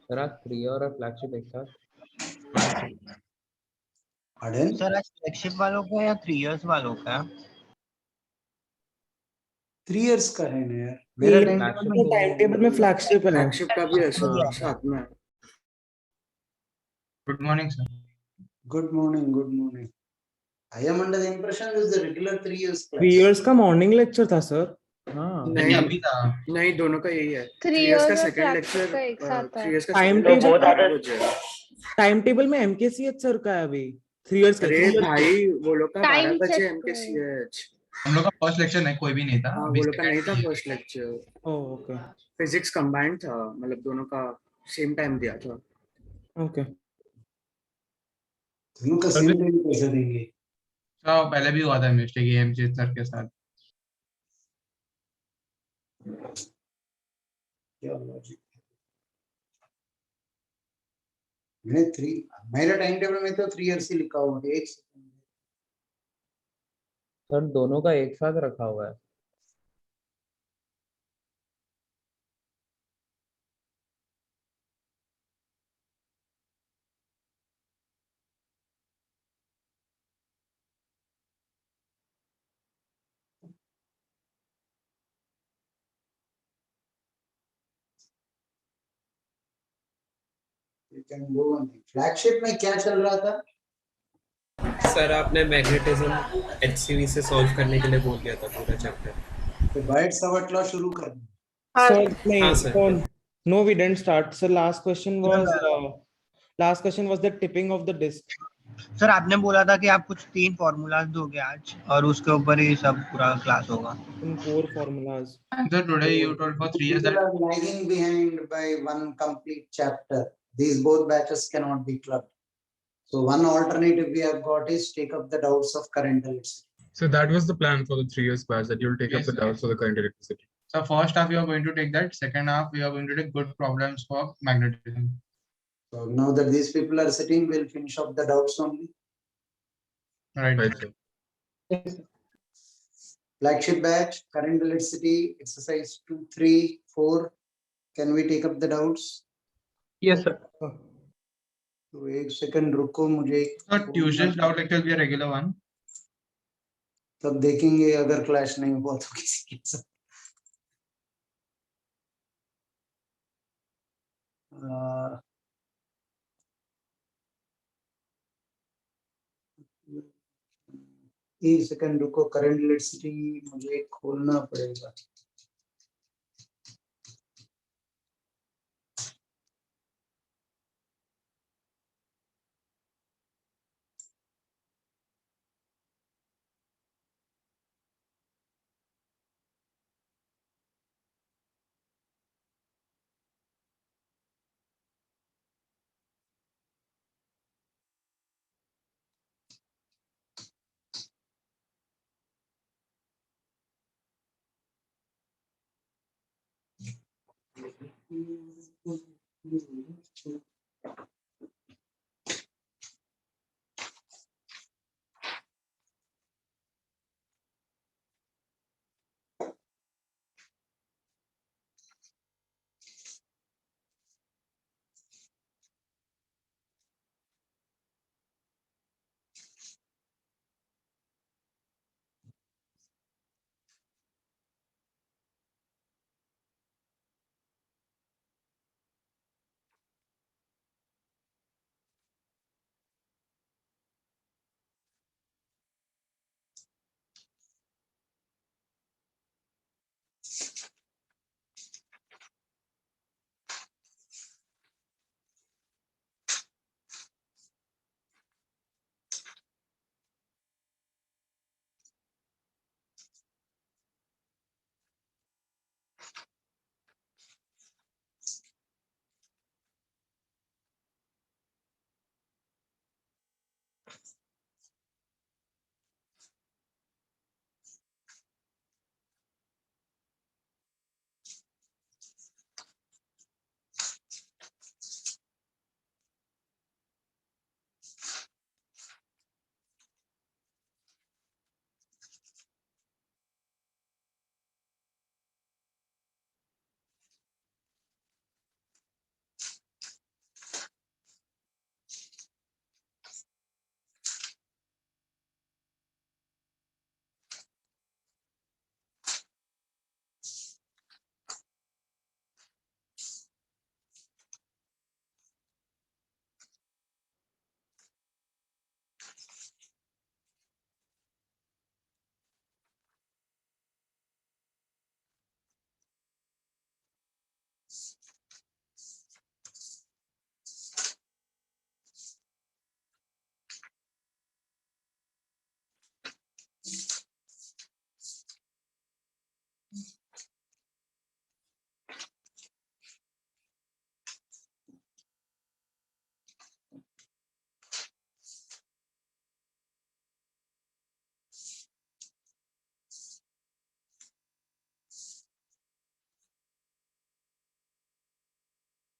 Sir आज 3 और flagship एक साथ। Pardon? सर आज फ्लैगशिप वालों का या 3 इयर्स वालों का? 3 years का है ना यार, मेरा टाइम फ्लैगशिप टेबल में टाइम टेबल में फ्लैगशिप है। फ्लैगशिप का भी है सर, हाँ। साथ में। Good morning sir. Good morning, good morning. I am under the impression this is the regular 3 years class. 3 years का मॉर्निंग लेक्चर था सर। हाँ नहीं अभी था। नहीं, दोनों का यही है। 3 3 इयर्स का years और सेकंड flagship लेक्चर, का एक साथ है। 3 इयर्स का टाइम second lecture टेबल 8 बजे है। टाइम टेबल में एमकेसीएच सर का है अभी 3 इयर्स का। अरे 3 इयर्स भाई, वो लोग का 12 टाइम बजे चेक एमकेसीएच। हम लोग का फर्स्ट लेक्चर नहीं, कोई भी नहीं था। हाँ, अभी वो लोग का नहीं था second first lecture. Okay physics combined था, मतलब दोनों का सेम टाइम दिया था। ओके। दोनों का सेम टाइम कैसे देंगे? तो पहले भी हुआ था मिस्टेक एमजे सर के साथ। क्या लॉजिक? मैंने 3 मेरा टाइम टेबल में तो 3 years ही लिखा हुआ है। एक सेकंड, सर दोनों का एक साथ रखा हुआ है। you can go on. Flagship में क्या चल रहा था? सर आपने मैग्नेटिज्म एचसीवी से सॉल्व करने के लिए बोल दिया था पूरा चैप्टर। तो बाइट सवट लॉ शुरू कर दो। सर हाँ नहीं sir. so no we didn't start sir. Last question was the tipping of the disc. Sir आपने बोला था कि आप कुछ 3 फॉर्मूलाज दोगे आज और उसके ऊपर ही सब पूरा क्लास होगा। In core formulas. So today you told for 3 years People that are lagging behind by one complete chapter. These both batches cannot be clubbed. So one alternative we have got is take up the doubts of current electricity. So that was the plan for the 3 years batch, that you'll take Yes, up the doubts for the current electricity. so first half you are going to take that, second half we are going to take good problems for magnetism. So now that these people are sitting, we'll finish up the doubts only. Right. Right, sir. Flagship batch, current electricity, exercise 2, 3, 4. Can we take up the doubts? Yes sir. तो एक second रुको, मुझे So Tuesday's doubt lecture will be a regular one. तब देखेंगे अगर clash नहीं हुआ तो किसी के साथ। एक सेकंड रुको, करंट इलेक्ट्रिसिटी मुझे खोलना पड़ेगा।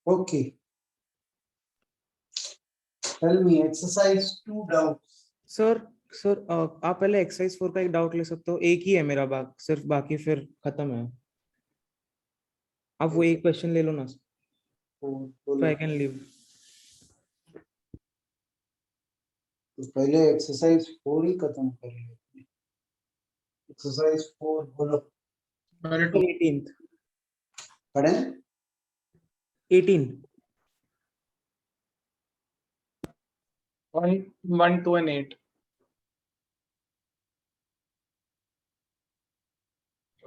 Okay. Tell me, exercise 2 doubts. Sir sir आप पहले एक्सरसाइज 4 का एक डाउट ले सकते हो, एक ही है मेरा सिर्फ बाकी फिर खत्म है। आप वो एक क्वेश्चन ले लो ना, तो आई कैन लीव। तो पहले एक्सरसाइज 4 ही खत्म कर लिया। एक्सरसाइज 4 बोलो। पहले टू 18th पढ़े 18 1, 2 and 8.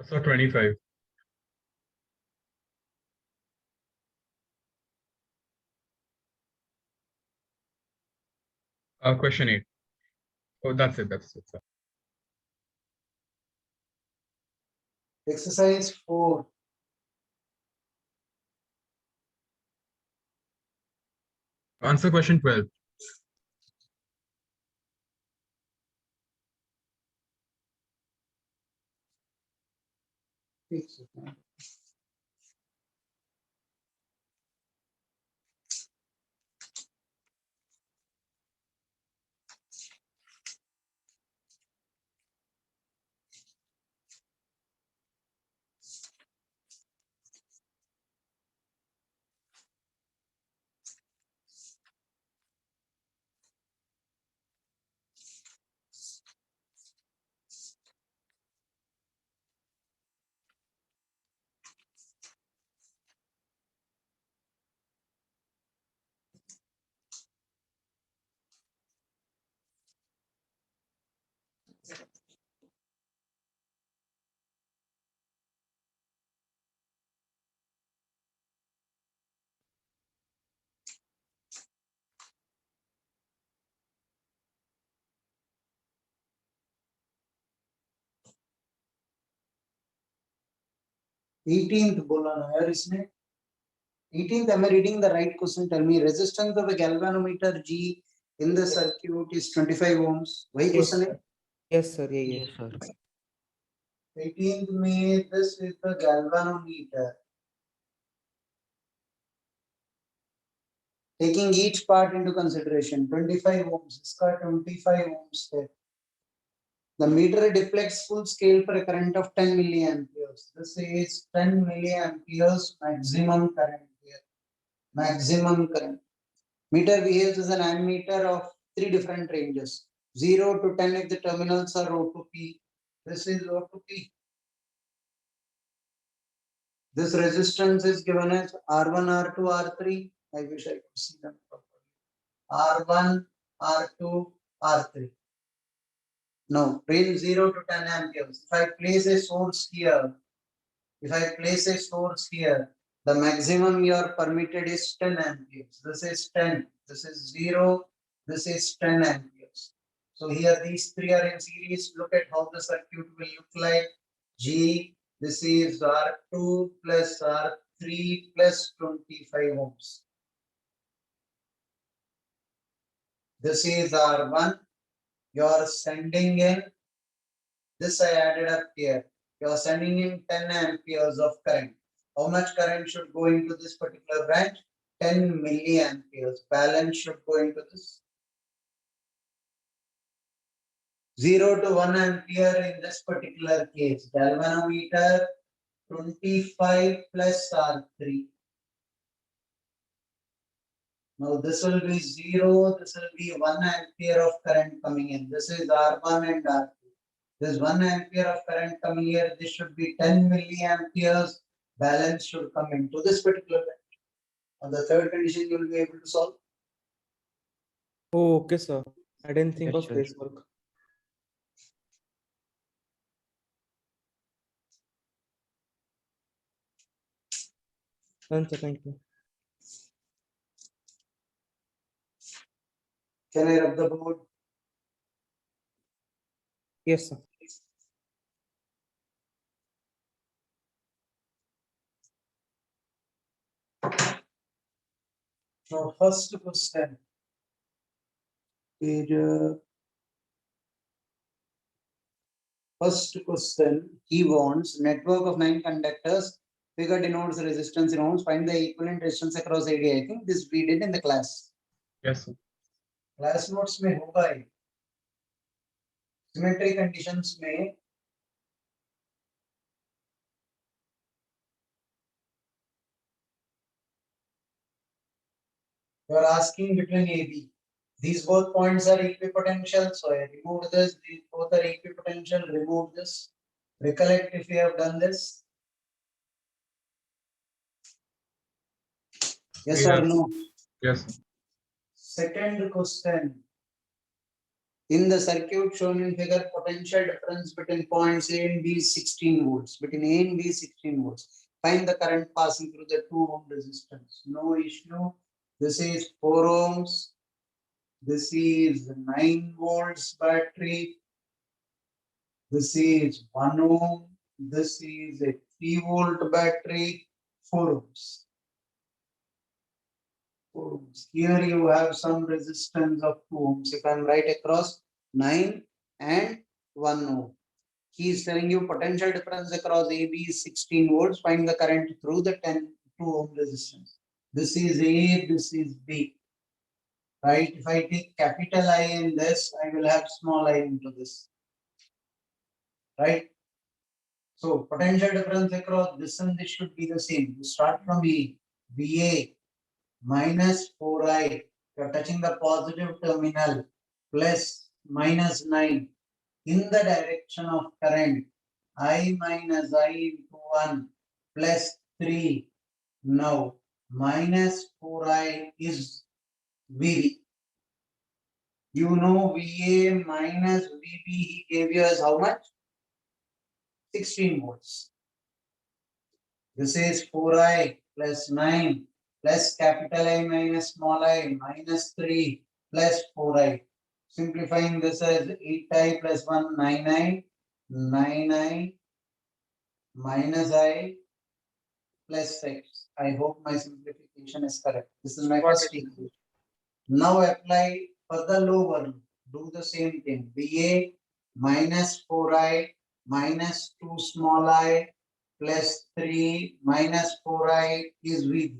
So 25. Question 8. Oh, that's it. That's it. Sir. exercise 4 Answer question 12.18th बोला ना यार इसने। 18th, am I reading the right question? Tell me, resistance of a galvanometer G in the circuit is 25 ohms. वही question है। Yes sir यही है। 18th में this is the galvanometer. Taking each part into consideration, 25 ohms, इसका 25 ohms है। The meter deflects full scale for a current of 10 milliamperes. This is 10 milliamperes maximum current here. Maximum current. Meter behaves as an ammeter of 3 different ranges. 0 to 10 if the terminals are O to P. This is O to P. This resistance is given as R1, R2, R3. I wish I could see them properly. R1, R2, R3. No, range 0 to 10 amperes. If I place a source here, the maximum you are permitted is 10 amperes. This is 10, this is 0, this is 10 amperes. So here these three are in series. Look at how the circuit will look like. G, this is R2 plus R3 plus 25 ohms. This is R1. You are sending in, this I added up here. You are sending in 10 amperes of current. How much current should go into this particular branch? 10 milliamperes. Balance should go into this. 0 to 1 ampere in this particular case. Galvanometer 25 plus R3. Now this will be 0, this will be 1 ampere of current coming in. This is R1 and R2. This 1 ampere of current coming here. This should be 10 milliamperes. Balance should come into this particular branch. On the third condition, you will be able to solve. Oh, okay, sir. I didn't think Yes, of sir. this work. Done, sir. Thank you. Can I rub the board? Yes, sir. So first question. First question, he wants network of 9 conductors Figure denotes resistance in ohms. Find the equivalent resistance across AD. I think this we did in the class. Yes, sir. Class notes में होगा ही. Symmetry conditions में you are asking between AB. These both points are equipotential, so I remove this. These both are equipotential. Remove this. Recollect if you have done this. Yes or Yes. no? Yes, sir. Second question. In the circuit shown in figure, potential difference between points A and B is 16 volts. Between A and B is 16 volts. Find the current passing through the 2 ohm resistance. No issue. This is 4 ohms. This is 9 volts battery. This is 1 ohm. This is a 3-volt battery. 4 ohms. 4 ohms. Here you have some resistance of 2 ohms. If I am right across 9 and 1 ohm. He is telling you potential difference across AB is 16 volts. Find the current through the 2 ohm resistance. This is A, this is B. Right? If I take capital I in this, I will have small I into this. Right? So potential difference across this and this should be the same. You start from A, VA minus 4I. You are touching the positive terminal plus minus 9 in the direction of current. I minus I into 1 plus 3. Now minus 4I is VB. You know VA minus VB he gave you as how much? 16 volts. This is 4I plus 9 plus capital I minus small I minus 3 plus 4I. Simplifying this as 8I plus 1, 9I, 9I minus I plus 6. I hope my simplification is correct. This is my first equation. Now apply for the lower loop. Do the same thing. VA minus 4I minus 2 small I plus 3 minus 4I is VB.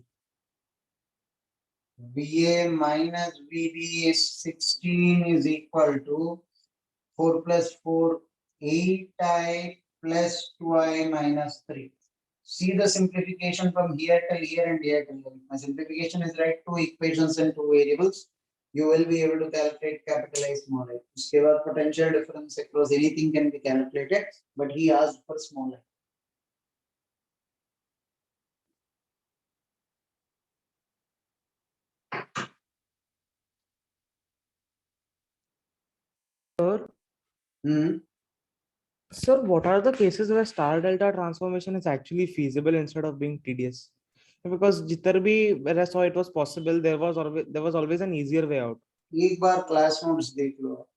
VA minus VB is 16 is equal to 4 plus 4, 8I plus 2I minus 3. See the simplification from here till here and here till here. My simplification is right, 2 equations and 2 variables. You will be able to calculate capital I small I. उसके बाद potential difference across anything can be calculated, but he asked for small I. Sir, Hmm. sir, what are the cases where star delta transformation is actually feasible instead of being tedious? Because जिधर भी where I saw it was possible, there was always an easier way out. एक बार class notes देख लो.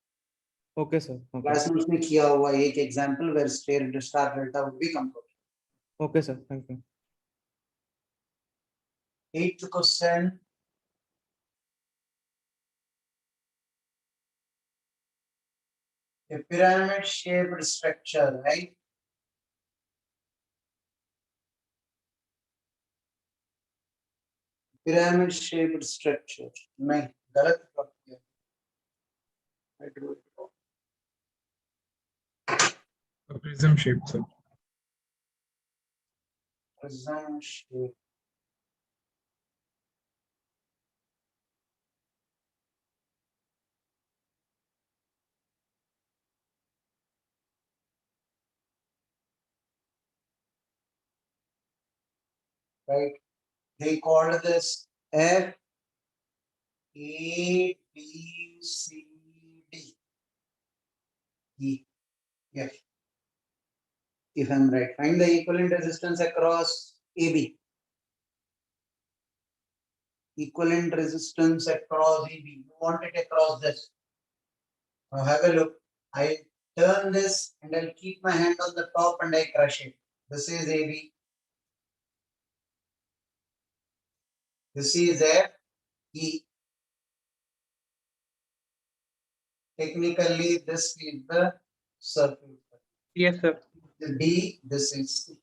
Okay, sir. Okay. Class notes में किया हुआ एक example where star delta would be computed. Okay, sir. Thank you. 8th question. A pyramid shaped structure, right? Pyramid shaped structure. नहीं, गलत कर दिया. I drew it wrong. A prism shape, sir. Prism shape. Right? They called this F A B C D E F. If I'm right, find the equivalent resistance across AB. Equivalent resistance across AB. You want it across this. Now have a look. I turn this and I'll keep my hand on the top and I crush it. This is AB. This is F E. Technically, this is the circle. Yes, sir. The D, this is C.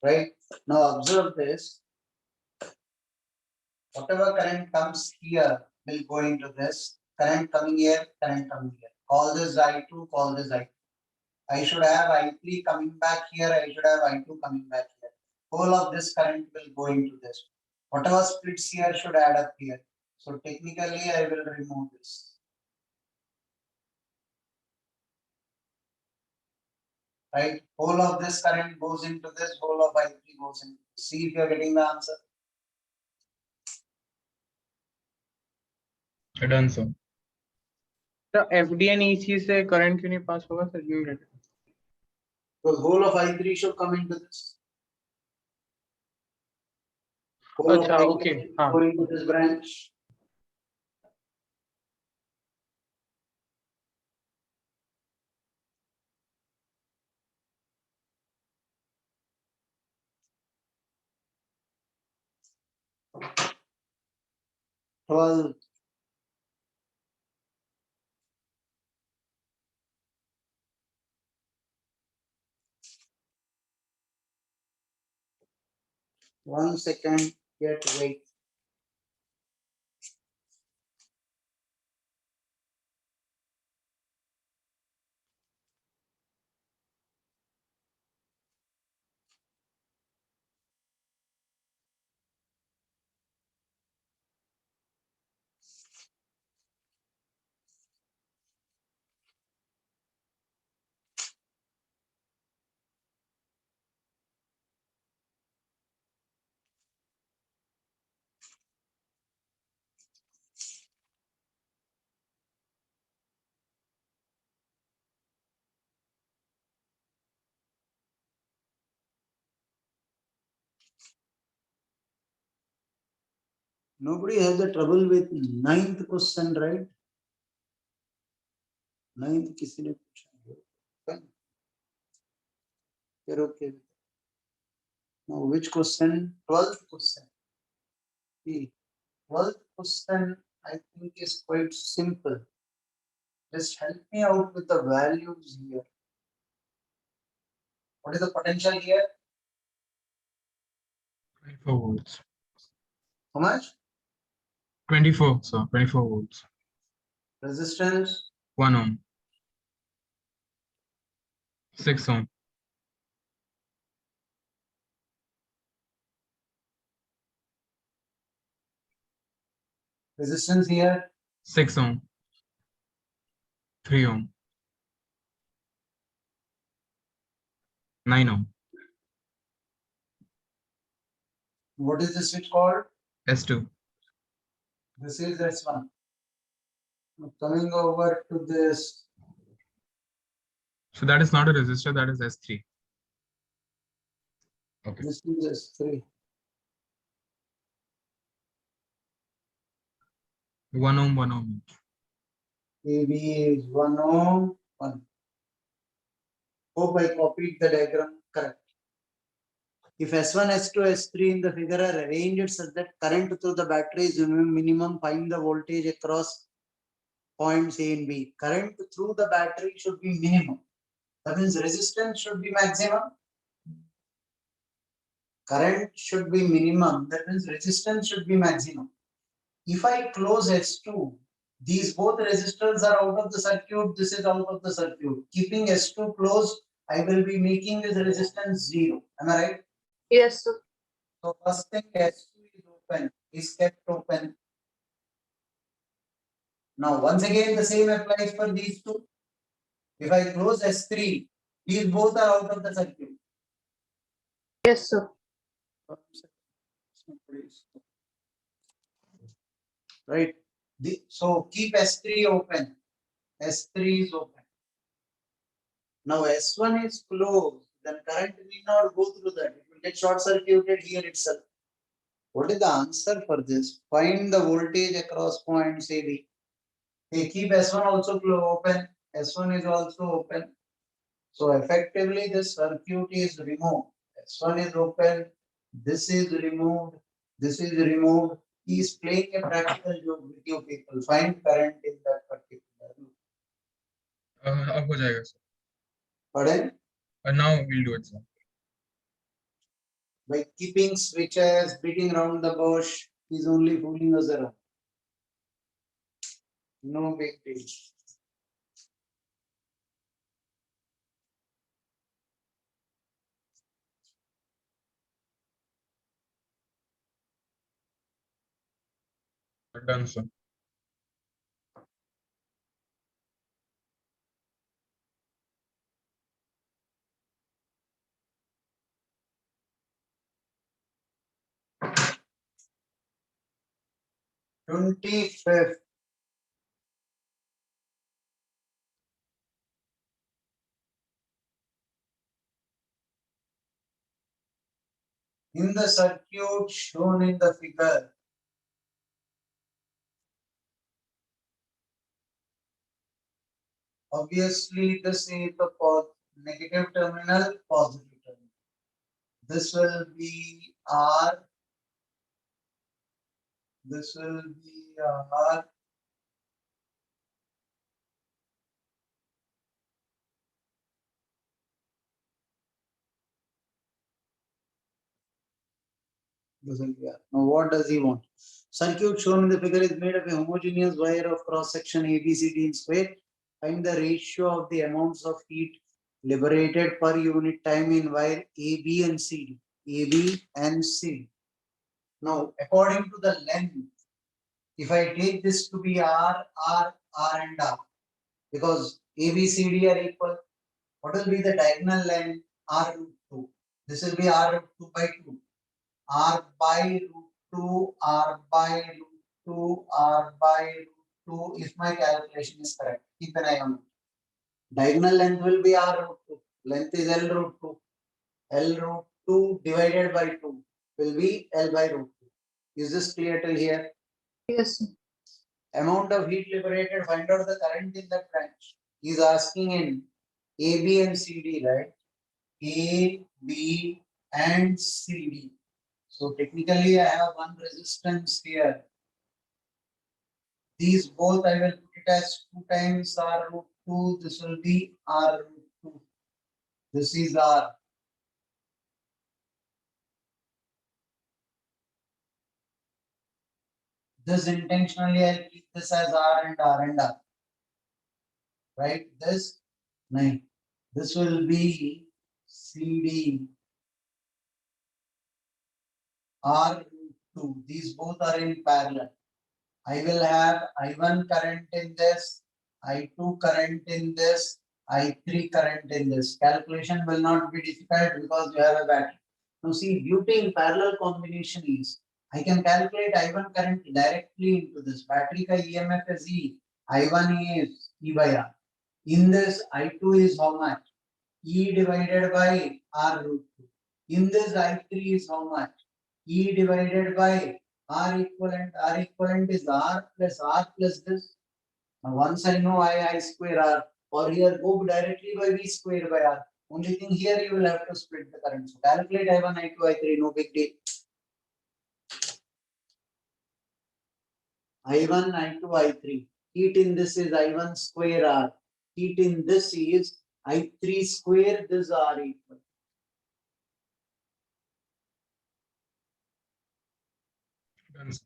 right? Now observe this. Whatever current comes here will go into this. Current coming here, current coming here. Call this I2, call this I2. I should have I3 coming back here, I should have I2 coming back here. Whole of this current will go into this. Whatever splits here should add up here. So technically I will remove this. Right? Whole of this current goes into this, whole of I3 goes into this. See if you are getting the answer. Done, sir. तो FD and EC से current क्यों नहीं पास होगा sir you get So whole of I3 should come into this. Whole of अच्छा, I3 okay, should हाँ. go into this branch. Well, one second, yet wait. Nobody has the trouble with ninth question, right? Ninth किसी ने पूछा है? You're okay. Now which question? 12th question. See, 12th question I think is quite simple. Just help me out with the values here. What is the potential here? 24 volts. How much? 24, sir. 24 volts. Resistance? 1 ohm. 6 ohm. Resistance here? 6 ohm. 3 ohm. 9 ohm. What is this switch called? S2. This is S1. Now coming over to this, So that is not a resistor, that is S3. Okay. this is S3. 1 ohm, 1 ohm. AB is 1 ohm, 1. Hope I copied the diagram correct. If S1, S2, S3 in the figure are arranged such that current through the battery is minimum, find the voltage across points A and B. Current through the battery should be minimum. That means resistance should be maximum. Current should be minimum. That means resistance should be maximum. If I close S2, these both resistors are out of the circuit. This is out of the circuit. Keeping S2 closed, I will be making this resistance 0. Am I right? Yes, sir. So first thing, S2 is open, is kept open. Now once again the same applies for these two. If I close S3, these both are out of the circuit. Yes, sir. Right. So keep S3 open. S3 is open. Now S1 is closed. Then current need not go through that. It will get short circuited here itself. What is the answer for this? Find the voltage across points AB. Okay, keep S1 also open. S1 is also open. So effectively this circuit is removed. S1 is open. This is removed. This is removed. He is playing a practical joke with you people. Find current in that particular loop. अब हो जाएगा, sir. Pardon? Now we'll do it, sir. By keeping switches, beating around the bush, he's only fooling us around. No big deal. Done, sir. Twenty-fifth. In the circuit shown in the figure, obviously this is the negative terminal, positive terminal. This will be R. This will be R. This will be R. Now what does he want? Circuit shown in the figure is made of a homogeneous wire of cross section ABCD in square. Find the ratio of the amounts of heat liberated per unit time in wire AB and CD. AB and CD. Now, according to the length, if I take this to be R, R, R and R, because ABCD are equal, what will be the diagonal length? R root 2. This will be R root 2 by 2. R by root 2, R by root 2, R by root 2, if my calculation is correct. Keep an eye on it. Diagonal length will be R root 2. Length is L root 2. L root 2 divided by 2 will be L by root 2. Is this clear till here? Yes, sir. Amount of heat liberated, find out the current in that branch. He is asking in A, B and CD, right? A, B and CD. So technically I have one resistance here. These both I will put it as 2 times R root 2. This will be R root 2. This is R. This intentionally I'll keep this as R and R and R. Right? This 9. This will be CD R root 2. These both are in parallel. I will have I1 current in this, I2 current in this, I3 current in this. Calculation will not be difficult because you have a battery. Now see, beauty in parallel combination is I can calculate I1 current directly into this. Battery ka EMF is E. I1 is E by R. In this, I2 is how much? E divided by R root 2. In this, I3 is how much? E divided by R equivalent. R equivalent is R plus this. Now once I know I square R, or here go directly by V square by R. Only thing here you will have to split the current. So calculate I1, I2, I3, no big deal. I1, I2, I3. Heat in this is I1 square R. Heat in this is I3 square, this R equal. Done, sir.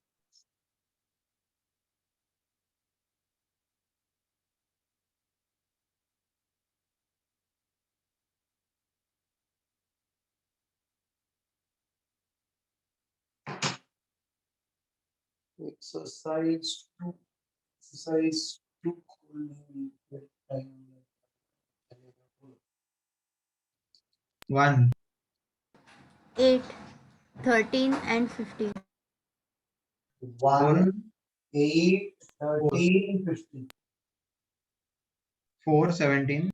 Exercise 2. Exercise 2. 1. 8, 13 and 15. 1, 8, 13, 15. 4, 17,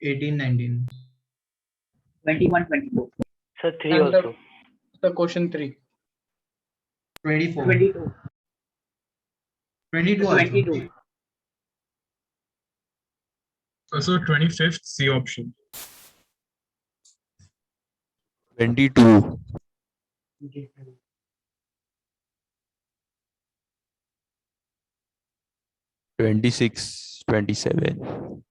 18, 19. 21, 22. Sir, 3 And also. the question 3. 24. 22. 22 also. 22. So 25th C option. 22. 26, 27.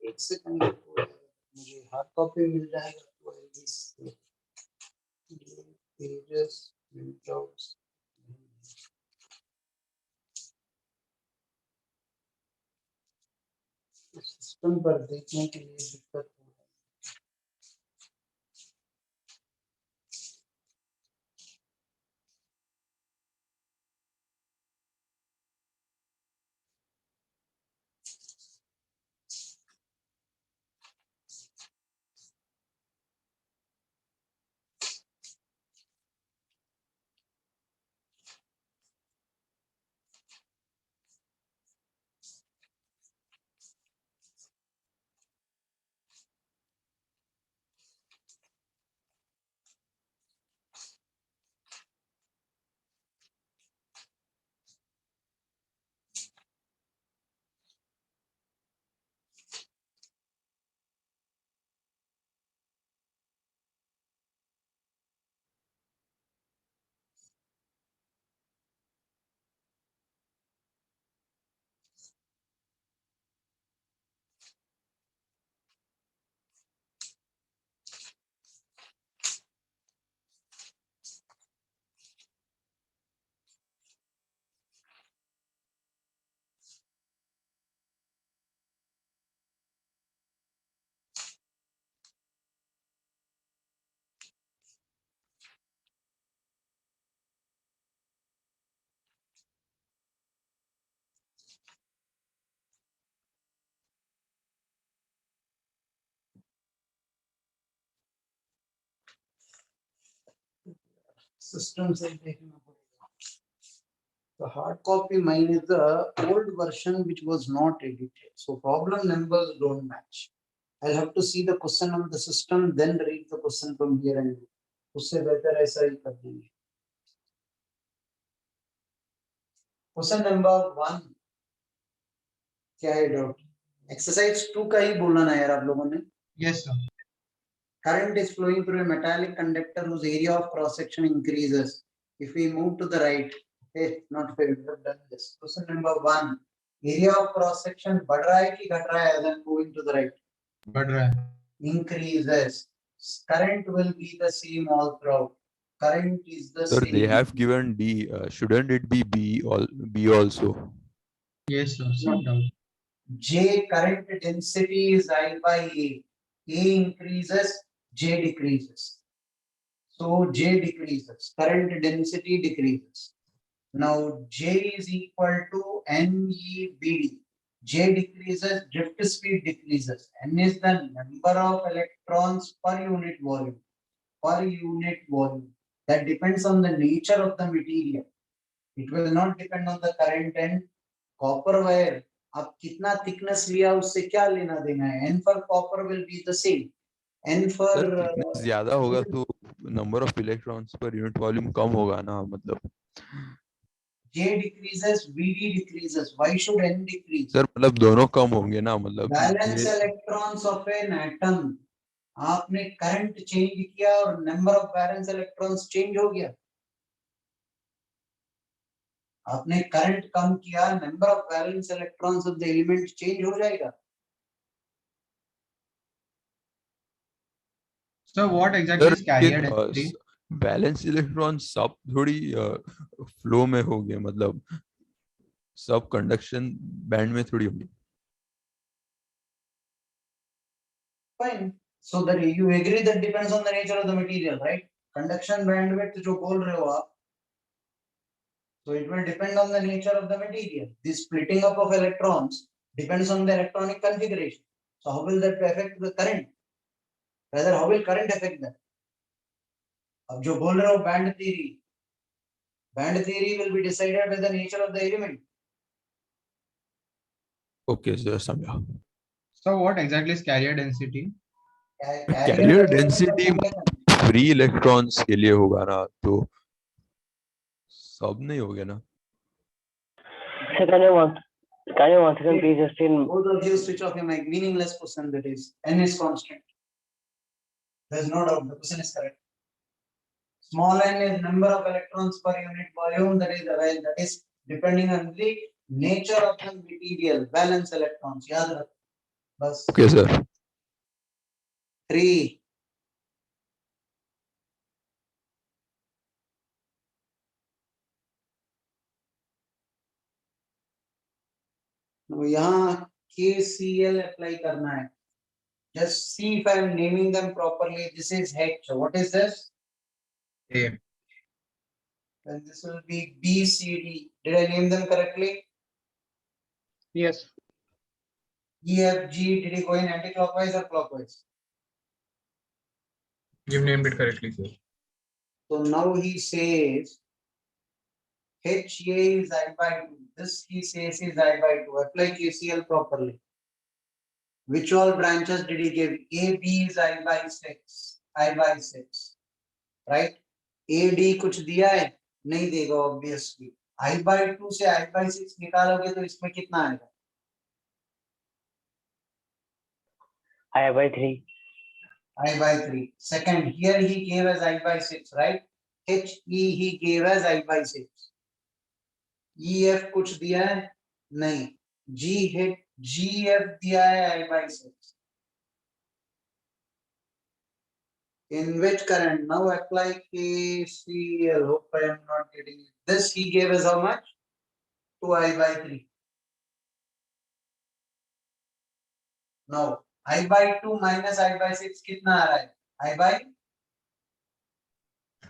एक second, मुझे hard copy मिल जाएगा तो pages printouts system पर देखने के लिए दिक्कत हो रहा है। सिस्टम से देखना पड़ेगा। The hard copy mine is the old version which was not edited. So problem numbers don't match. I'll have to see the question on the system, then read the question from here and उससे बेहतर ऐसा ही कर देंगे। Question number 1 क्या है doubt? Exercise 2 का ही बोलना ना यार आप लोगों ने। Yes, sir. Current is flowing through a metallic conductor whose area of cross section increases. If we move to the right, okay, not fair, we have done this. Question number 1, area of cross section बढ़ रहा है कि घट रहा है as I'm moving to the right? बढ़ रहा है. Increases. Current will be the same all throughout. Current is the Sir, same. they have given D. Shouldn't it be B also? Yes, sir. Same doubt. J current density is I by A. A increases, J decreases. So J decreases, current density decreases. Now J is equal to NEBD. J decreases, drift speed decreases. N is the number of electrons per unit volume. Per unit volume. That depends on the nature of the material. It will not depend on the current and copper wire. आप कितना thickness लिया उससे क्या लेना देना है? N for copper will be the same. N for Sir, thickness ज्यादा होगा तो number of electrons per unit volume कम होगा ना, मतलब J decreases, VD decreases. Why should N decrease? Sir मतलब दोनों कम होंगे ना, मतलब Valence electrons of an atom. आपने करंट चेंज किया और number of valence electrons change हो गया। आपने करंट कम किया, number of valence electrons of the element change हो जाएगा। So what exactly is carrier density? Balance electron सब थोड़ी फ्लो में होंगे, मतलब सब कंडक्शन बैंड में थोड़ी होंगे। Fine. So that you agree that depends on the nature of the material, right? Conduction bandwidth जो बोल रहे हो आप, so it will depend on the nature of the material. This splitting up of electrons depends on the electronic configuration. So how will that affect the current? Rather, how will current affect that? अब जो बोल रहे हो band theory will be decided by the nature of the element. Okay, sir, समझा। So what exactly is carrier density? Carrier density free electrons के लिए होगा ना, तो सब नहीं हो गया ना। Sir, can you once again please just in Both of you switch off your mic. Meaningless question that is. N is constant. There's no doubt. The question is correct. Small n is number of electrons per unit volume. That is depending on the nature of the material. Valence electrons. याद रखो. बस Okay, sir. 3. यहाँ KCL apply करना है. Just see if I am naming them properly. This is H. What is this? A. Then this will be B, C, D. Did I name them correctly? Yes. E, F, G. Did he go in anti-clockwise or clockwise? You've named it correctly, sir. So now he says HA is I by 2. This he says is I by 2. Apply KCL properly. Which all branches did he give? A, B is I by 6. I by 6. Right? A, D कुछ दिया है? नहीं देगा obviously. I by 2 से I by 6 निकालोगे तो इसमें कितना आएगा? I by 3. I by 3. Second, here he gave as I by 6, right? H, E he gave as I by 6. E, F कुछ दिया है? नहीं. G hit, G, F दिया है I by 6. In which current? Now apply KCL. Hope I am not getting it. This he gave as how much? 2I by 3. Now, I by 2 minus I by 6 कितना आ रहा है? I by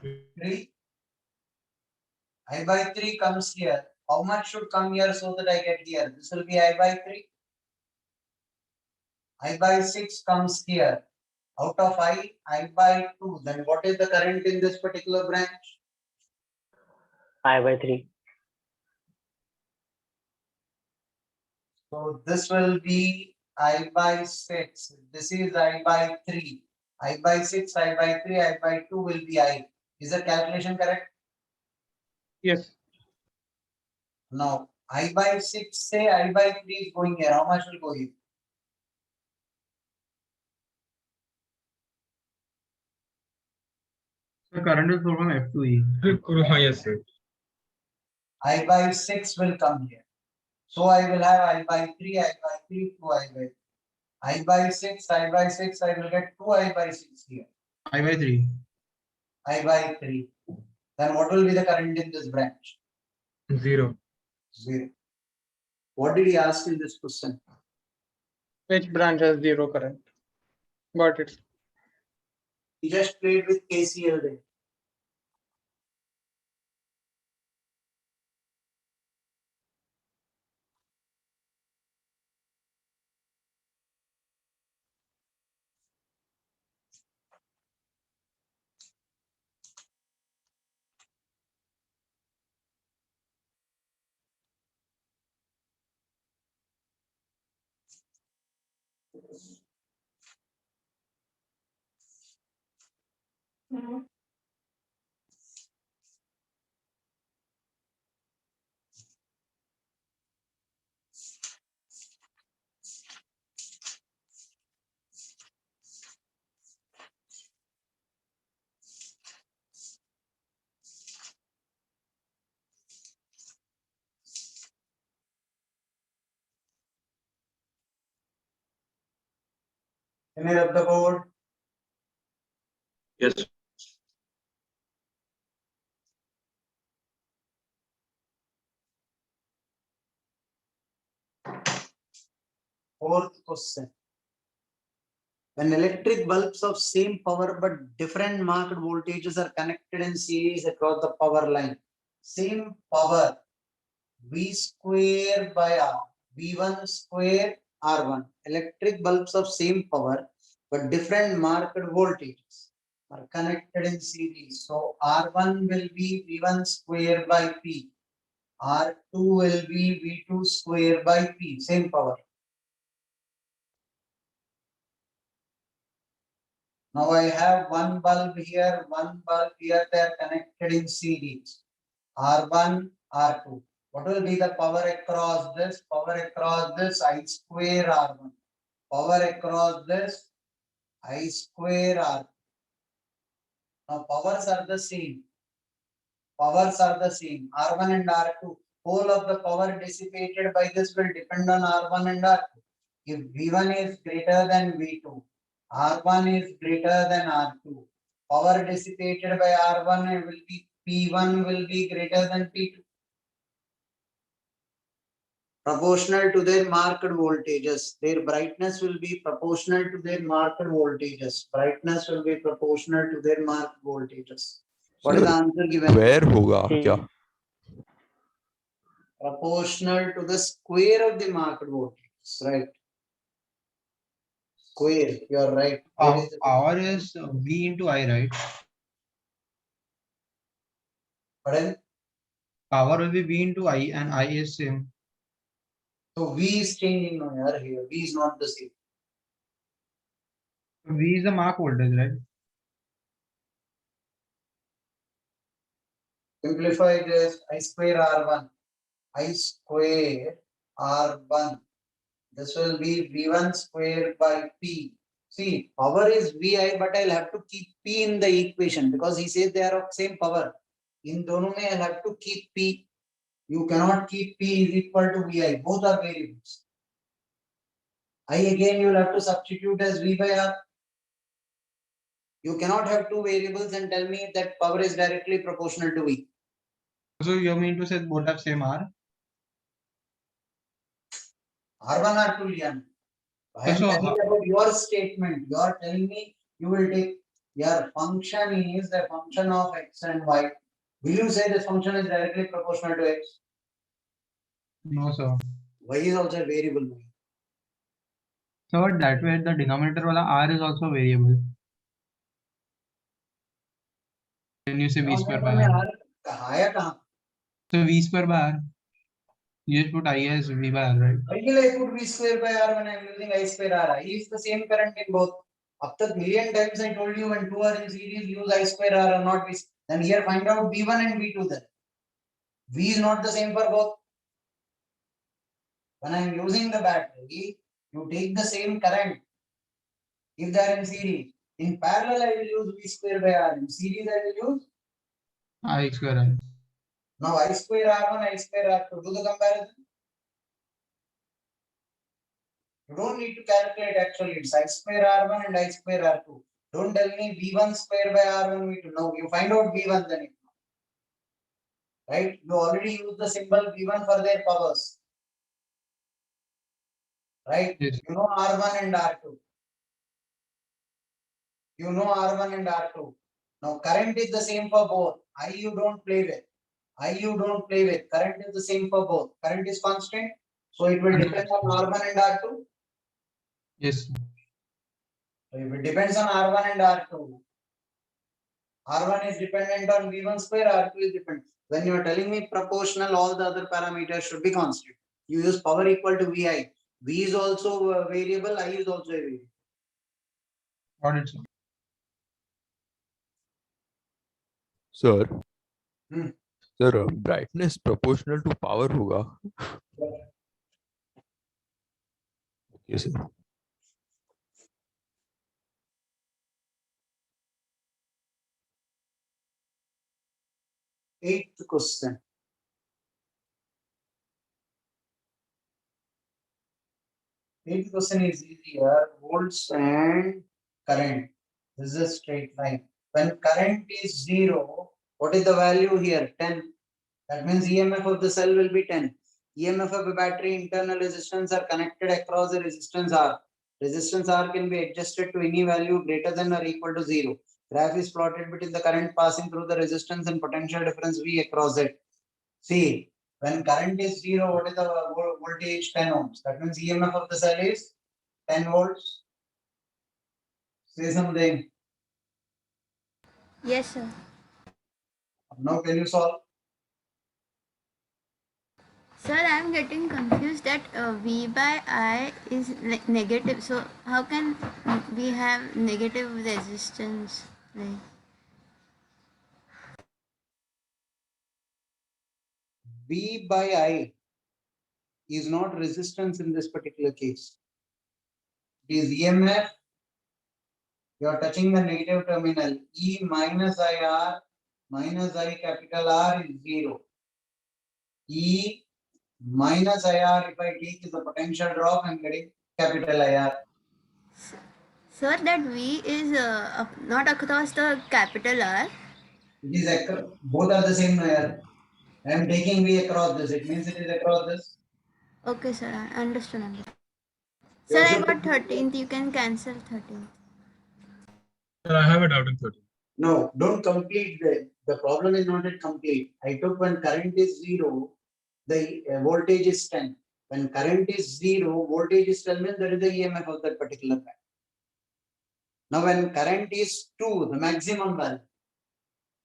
3. I by 3 comes here. How much should come here so that I get here? This will be I by 3. I by 6 comes here. Out of I by 2. Then what is the current in this particular branch? I by 3. So this will be I by 6. This is I by 3. I by 6, I by 3, I by 2 will be I. Is the calculation correct? Yes. Now, I by 6 say I by 3 is going here. How much will go here? The current will flow from F to E. Yes, sir. I by 6 will come here. So I will have I by 3, I by 3, 2 I by 3. I by 6, I by 6, I will get 2 I by 6 here. I by 3. I by 3. Then what will be the current in this branch? 0. 0. What did he ask in this question? Which branch has 0 current? Got it. He just played with KCL there. Can I rub the board? Yes. Fourth question. When electric bulbs of same power but different marked voltages are connected in series across the power line, same power, V square by R, V1 square R1. Electric bulbs of same power but different marked voltages are connected in series. So R1 will be V1 square by P. R2 will be V2 square by P. Same power. Now I have one bulb here, one bulb here, they are connected in series. R1, R2. What will be the power across this? Power across this, I square R1. Power across this, I square R2. Now powers are the same. Powers are the same. R1 and R2. Whole of the power dissipated by this will depend on R1 and R2. if V1 is greater than V2, R1 is greater than R2, power dissipated by R1 will be P1 will be greater than P2. Proportional to their marked voltages. Their brightness will be proportional to their marked voltages. Brightness will be proportional to their marked voltages. What is the answer given? Where होगा क्या? Proportional to the square of the marked voltages, right? Square, you are right. Where is the- Power is V into I, right? Pardon? Power will be V into I and I is same. So V is changing now here. V is not the same. V is the mark voltage, right? Simplify this. I square R1. I square R1. This will be V1 square by P. See, power is VI, but I'll have to keep P in the equation because he says they are of same power. In दोनों में I'll have to keep P. You cannot keep P is equal to VI. Both are variables. I again you will have to substitute as V by R. You cannot have two variables and tell me that power is directly proportional to V. So you mean to say both have same R? R1 R2 liyan. I am So, telling about your statement. You are telling me you will take your function is a function of x and y. Will you say this function is directly proportional to x? No, sir. Y is also a variable. So that way the denominator wala R is also variable. When you say V square by R. आया कहाँ? So V square by R. You just put I as V by R, right? Why will I put V square by R when I am using I square R? I is the same current in both. Up to million times I told you when two are in series use I square R or not V. Then here find out V1 and V2 then. V is not the same for both. When I am using the battery, you take the same current. If they are in series, in parallel I will use V square by R. In series I will use I square R. now I square R1, I square R2. Do the comparison. You don't need to calculate actually. It's I square R1 and I square R2. Don't tell me V1 square by R1 V2. No, you find out V1 then. Right? You already use the symbol V1 for their powers. Right? Yes. You know R1 and R2. You know R1 and R2. Now current is the same for both. I you don't play with. I you don't play with. Current is the same for both. Current is constant. So it will depend on R1 and R2. Yes. So if it depends on R1 and R2, R1 is dependent on V1 square, R2 is dependent. When you are telling me proportional, all the other parameters should be constant. You use power equal to VI. V is also a variable, I is also a variable. Got it, sir. Sir, Hmm. sir, brightness proportional to power होगा. Okay, sir. Eighth question. Eighth question is easier. Volts and current. This is a straight line. When current is 0, what is the value here? 10. That means EMF of the cell will be 10. EMF of a battery internal resistance are connected across the resistance R. Resistance R can be adjusted to any value greater than or equal to 0. Graph is plotted between the current passing through the resistance and potential difference V across it. See, when current is 0, what is the voltage? 10 ohms. That means EMF of the cell is 10 volts. Say something. Yes, sir. Now can you solve? Sir, I am getting confused that V by I is negative. So how can we have negative resistance? Like, V by I is not resistance in this particular case. It is EMF. You are touching the negative terminal. E minus IR minus I capital R is 0. E minus IR, if I take is the potential drop, I am getting capital IR. Sir, that V is not across the capital R. It is both are the same IR. I am taking V across this. It means it is across this. Okay, sir. I understood. You Sir, I should- got 13th. You can cancel 13th. Sir, I have a doubt in 13. No, don't complete the problem is not yet complete. I took when current is 0, the voltage is 10. When current is 0, voltage is 10 means that is the EMF of that particular bank. Now when current is 2, the maximum value,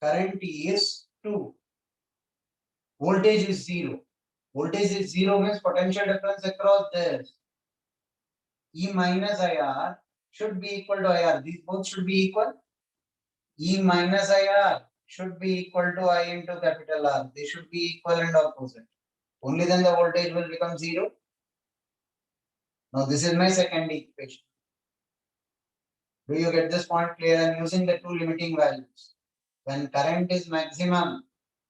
current is 2, voltage is 0. Voltage is 0 means potential difference across this. E minus IR should be equal to IR. These both should be equal. E minus IR should be equal to I into capital R. They should be equal and opposite. Only then the voltage will become 0. Now this is my second equation. Do you get this point clear? I am using the two limiting values. When current is maximum,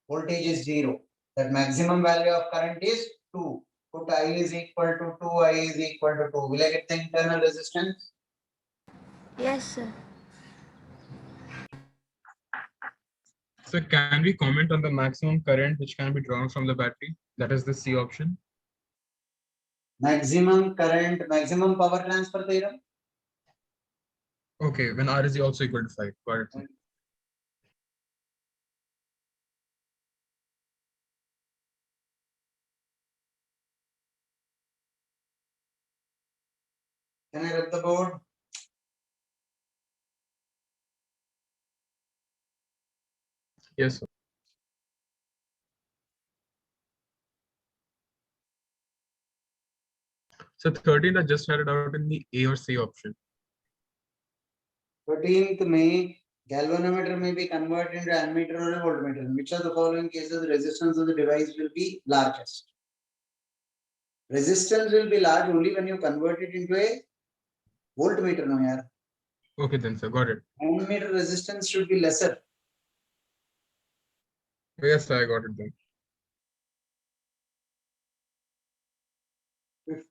voltage is 0. That maximum value of current is 2. Put I is equal to 2, I is equal to 2. Will I get the internal resistance? Yes, sir. So can we comment on the maximum current which can be drawn from the battery? That is the C option. Maximum current, maximum power transfer theorem. Okay, when R is also equal to 5. Got it. Can I rub the board? Yes, sir. So 13th, I just had it out in the A or C option. 13th May, galvanometer may be converted into ammeter or a voltmeter. In which of the following cases the resistance of the device will be largest? Resistance will be large only when you convert it into a voltmeter. No, yaar. Okay, then, sir. Got it. Ammeter resistance should be lesser. Yes, sir. I got it then.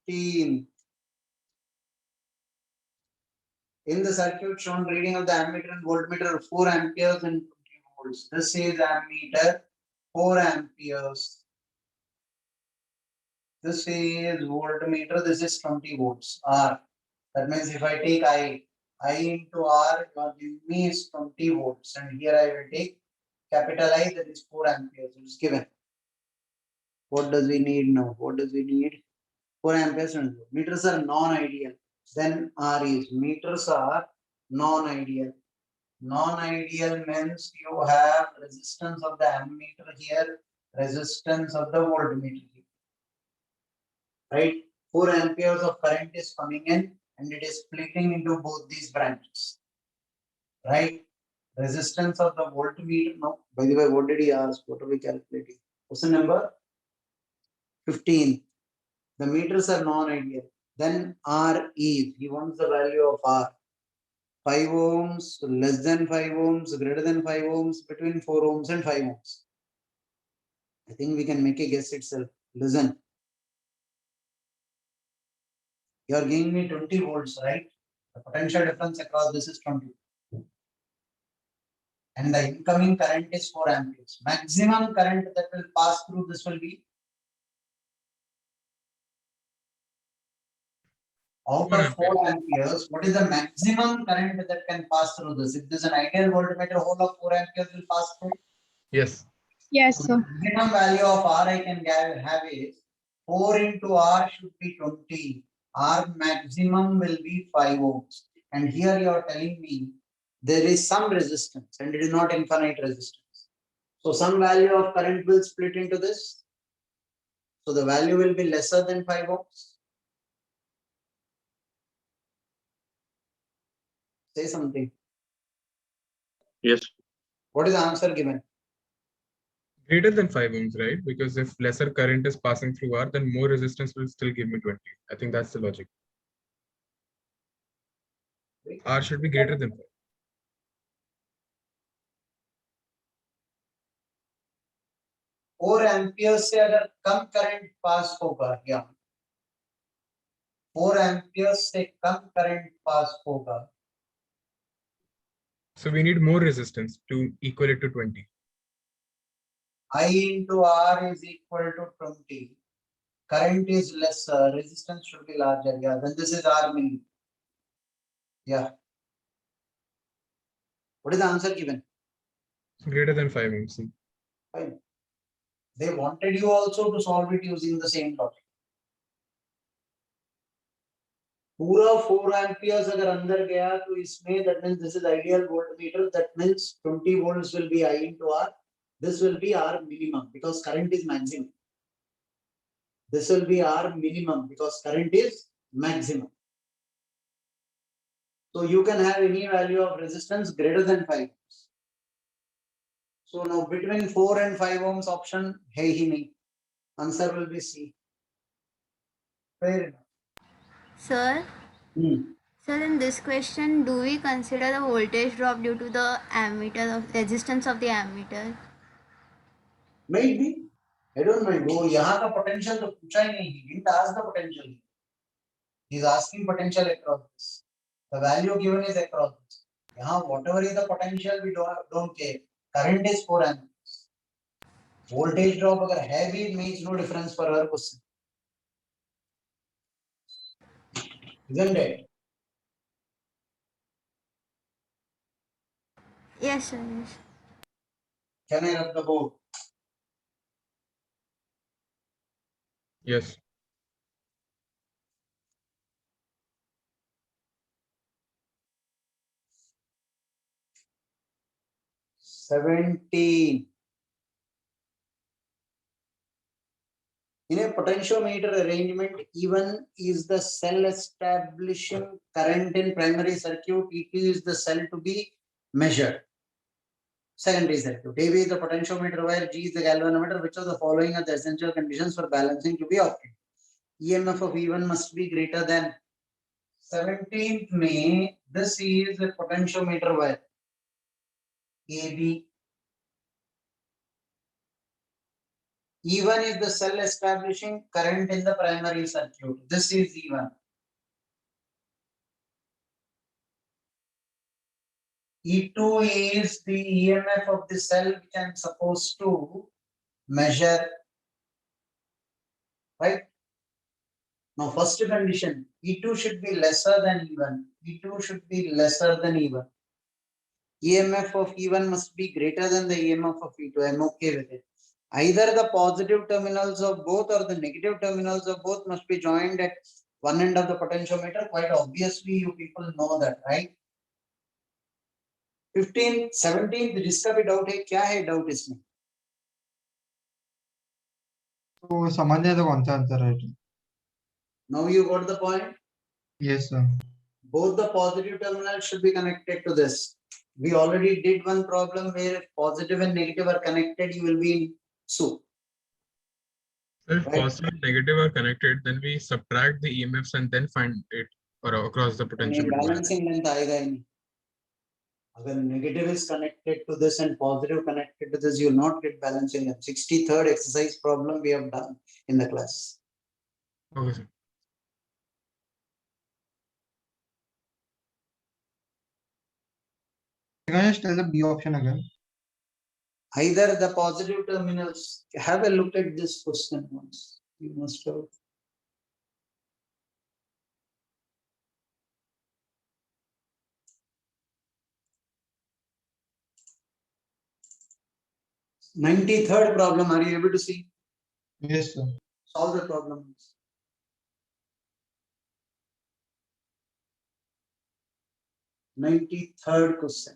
15. In the circuit shown, reading of the ammeter and voltmeter are 4 amperes and 20 volts. This is ammeter, 4 amperes. This is voltmeter, this is 20 volts. R. That means if I take I into R, your give me is 20 volts. And here I will take capital I, that is 4 amperes. It is given. What does we need now? What does we need? 4 amperes. Meters are non-ideal. Then R is. Meters are non-ideal. Non-ideal means you have resistance of the ammeter here, resistance of the voltmeter here. Right? 4 amperes of current is coming in and it is splitting into both these branches. Right? Resistance of the voltmeter. No, by the way, what did he ask? What are we calculating? Question number 15. The meters are non-ideal. Then R is. He wants the value of R. 5 ohms, less than 5 ohms, greater than 5 ohms, between 4 ohms and 5 ohms. I think we can make a guess itself. Listen. You are giving me 20 volts, right? The potential difference across this is 20. And the incoming current is 4 amperes. Maximum current that will pass through this will be out of 4 amperes. What is the maximum current that can pass through this? If this is an ideal voltmeter, whole of 4 amperes will pass through. Yes. Yes, So sir. the minimum value of R I can have is 4 into R should be 20. R maximum will be 5 ohms. And here you are telling me there is some resistance and it is not infinite resistance. So some value of current will split into this. So the value will be lesser than 5 ohms. Say something. Yes. What is the answer given? Greater than 5 ohms, right? Because if lesser current is passing through R, then more resistance will still give me 20. I think that's the logic. R should be greater than 5. 4 amperes से अगर कम current pass होगा या 4 amperes से कम current pass होगा, So we need more resistance to equal it to 20. I into R is equal to 20. Current is lesser, resistance should be larger. Yeah, then this is R min. Yeah. What is the answer given? Greater than 5 ohms. See. Fine. They wanted you also to solve it using the same logic. पूरा 4 amperes अगर अंदर गया तो इसमें that means this is ideal voltmeter, that means 20 volts will be I into R. This will be R minimum because current is maximum. This will be R minimum because current is maximum. So you can have any value of resistance greater than 5 ohms. So now between 4 and 5 ohms option है ही नहीं. Answer will be C. Fair enough. Sir, sir, in this question, do we consider the voltage drop due to the ammeter of resistance of the ammeter? Maybe. I don't mind. वो यहाँ का potential तो पूछा ही नहीं. He didn't ask the potential. He is asking potential across this. The value given is across this. यहाँ whatever is the potential we don't care. Current is 4 amperes. Voltage drop अगर है भी makes no difference for our question. Isn't it? Yes, sir. Yes. Can I rub the board? Yes. $17. In a potentiometer arrangement, E1 is the cell establishing current in primary circuit. E2 is the cell to be measured. Secondary circuit. AB is the potentiometer wire, G is the galvanometer. Which of the following are the essential conditions for balancing to be obtained? EMF of E1 must be greater than 17th May. This is a potentiometer wire. AB. E1 is the cell establishing current in the primary circuit. This is E1. E2 is the EMF of the cell which I am supposed to measure. Right? Now, first condition, E2 should be lesser than E1. E2 should be lesser than E1. EMF of E1 must be greater than the EMF of E2. I am okay with it. Either the positive terminals of both or the negative terminals of both must be joined at one end of the potentiometer. Quite obviously, you people know that, right? 15th, 17th, जिसका भी doubt है, क्या है doubt इसमें? तो समझ नहीं तो कौन सा आंसर है? Now you got the point? Yes, sir. Both the positive terminals should be connected to this. We already did one problem where positive and negative are connected, you will be in soup. If positive and negative are connected, then we subtract the EMFs and then find it or across the potential. Balancing length आएगा ही नहीं. अगर negative is connected to this and positive connected to this, you will not get balancing length. 63rd exercise problem we have done in the class. Okay, sir. Can I just tell the B option again? Either the positive terminals. Have a look at this question once. You must have. $93rd problem. Are you able to see? Yes, sir. Solve the problem. $93rd question.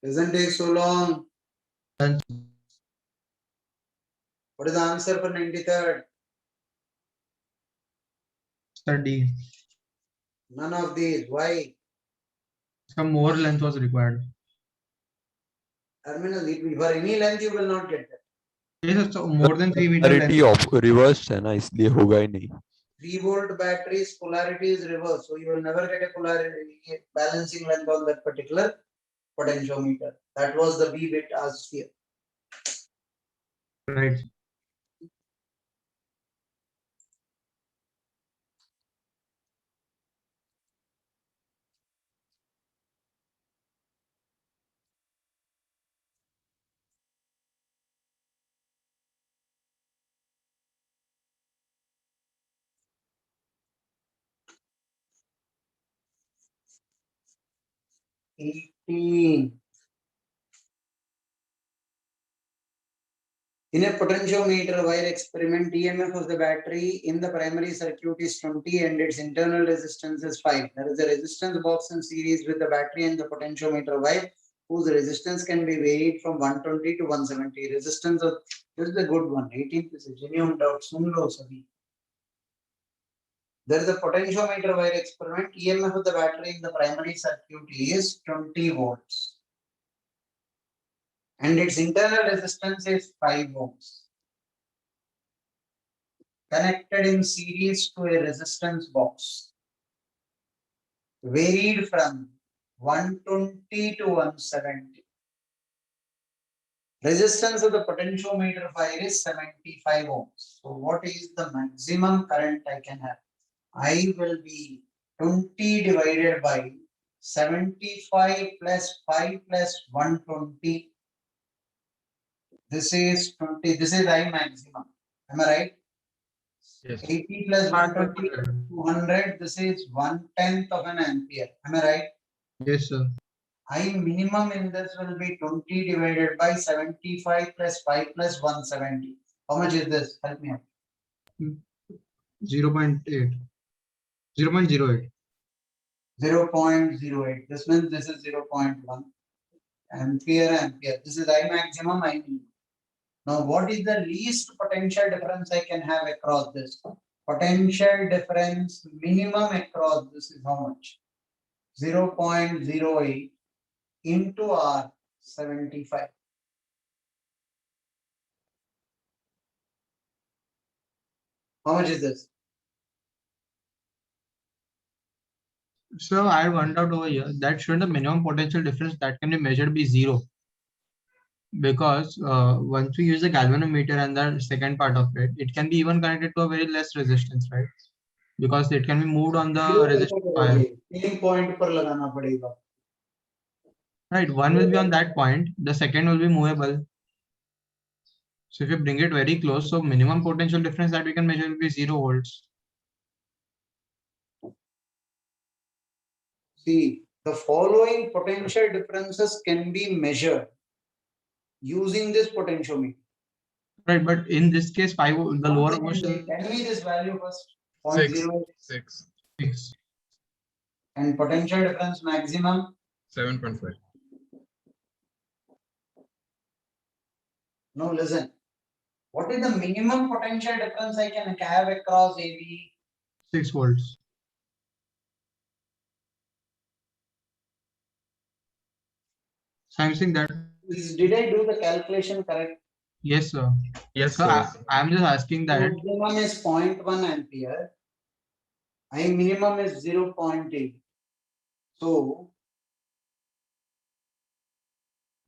Doesn't take so long. Done. What is the answer for 93rd? Sir, D. None of these. Why? Some more length was required. Terminal, for any length you will not get that. Yes, so more than 3 meter Polarity length. of reversed है ना इसलिए होगा ही नहीं. 3 volt batteries polarity is reversed, so you will never get a polarity balancing length on that particular potentiometer. That was the B bit asked here. Right. In a potentiometer wire experiment, EMF of the battery in the primary circuit is 20 and its internal resistance is 5. There is a resistance box in series with the battery and the potentiometer wire whose resistance can be varied from 120 to 170. Resistance of, this is a good one, 18th is a genuine doubt. There is a potentiometer wire experiment. EMF of the battery in the primary circuit is 20 volts. And its internal resistance is 5 ohms. Connected in series to a resistance box. Varied from 120 to 170. Resistance of the potentiometer wire is 75 ohms. So what is the maximum current I can have? I will be 20 divided by 75 plus 5 plus 120. This is 20. This is I maximum. Am I right? Yes. 80 plus 120 is 200. This is 1/10 of an ampere. Am I right? Yes, sir. I minimum in this will be 20 divided by 75 plus 5 plus 170. How much is this? Help me out. 0.8. 0.08. 0.08. This means this is 0.1 ampere. This is I maximum, I minimum. Now, what is the least potential difference I can have across this? Potential difference minimum across this is how much? 0.08 into R 75. How much is this? So I had worked out over here that should the minimum potential difference that can be measured be 0. Because once we use the galvanometer and the second part of it, it can be even connected to a very less resistance, right? Because it can be moved on the resistance wire. Point par lagana padega. Right, one will be on that point, the second will be movable. So if you bring it very close, so minimum potential difference that we can measure will be 0 volts. See, the following potential differences can be measured using this potentiometer. Right, but in this case, 5 the lower portion. Tell me this value first. 6. And potential difference maximum 7.5. No, listen. What is the minimum potential difference I can have across AB? 6 volts. So I'm saying that. Did I do the calculation correct? Yes, sir. Yes, so sir. I'm just asking that. Maximum is 0.1 ampere. I minimum is 0.8. So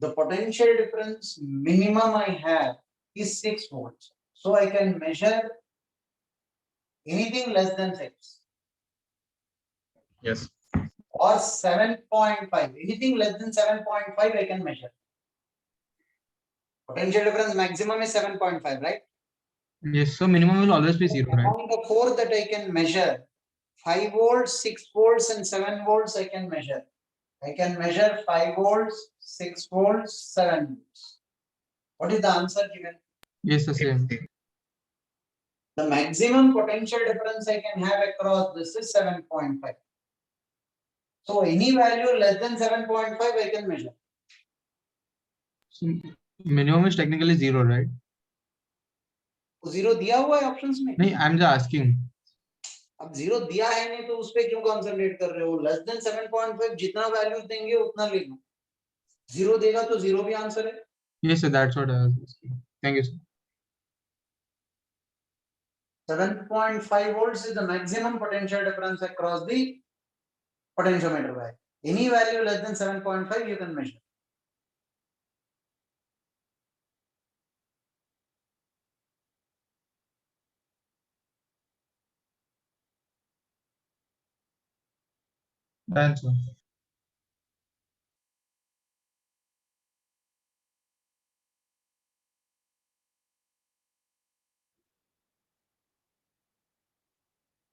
the potential difference minimum I have is 6 volts. So I can measure anything less than 6. Yes. Or 7.5. Anything less than 7.5 I can measure. Potential difference maximum is 7.5, right? Yes, so minimum will always be 0, right? Among the 4 that I can measure, 5 volts, 6 volts, and 7 volts I can measure. I can measure 5 volts, 6 volts, 7 volts. What is the answer given? Yes, the same. The maximum potential difference I can have across this is 7.5. So any value less than 7.5 I can measure. So minimum is technically 0, right? Zero दिया हुआ है options में. नहीं, I'm just asking. अब zero दिया है नहीं तो उस पे क्यों कंसंट्रेट कर रहे हो? लेस देन 7.5 जितना वैल्यू देंगे उतना लेना. जीरो देगा तो जीरो भी आंसर है. Yes, sir, that's what I was asking. Thank you, sir. 7.5 volts is the maximum potential difference across the potentiometer wire. Any value less than 7.5 you can measure. Done, sir.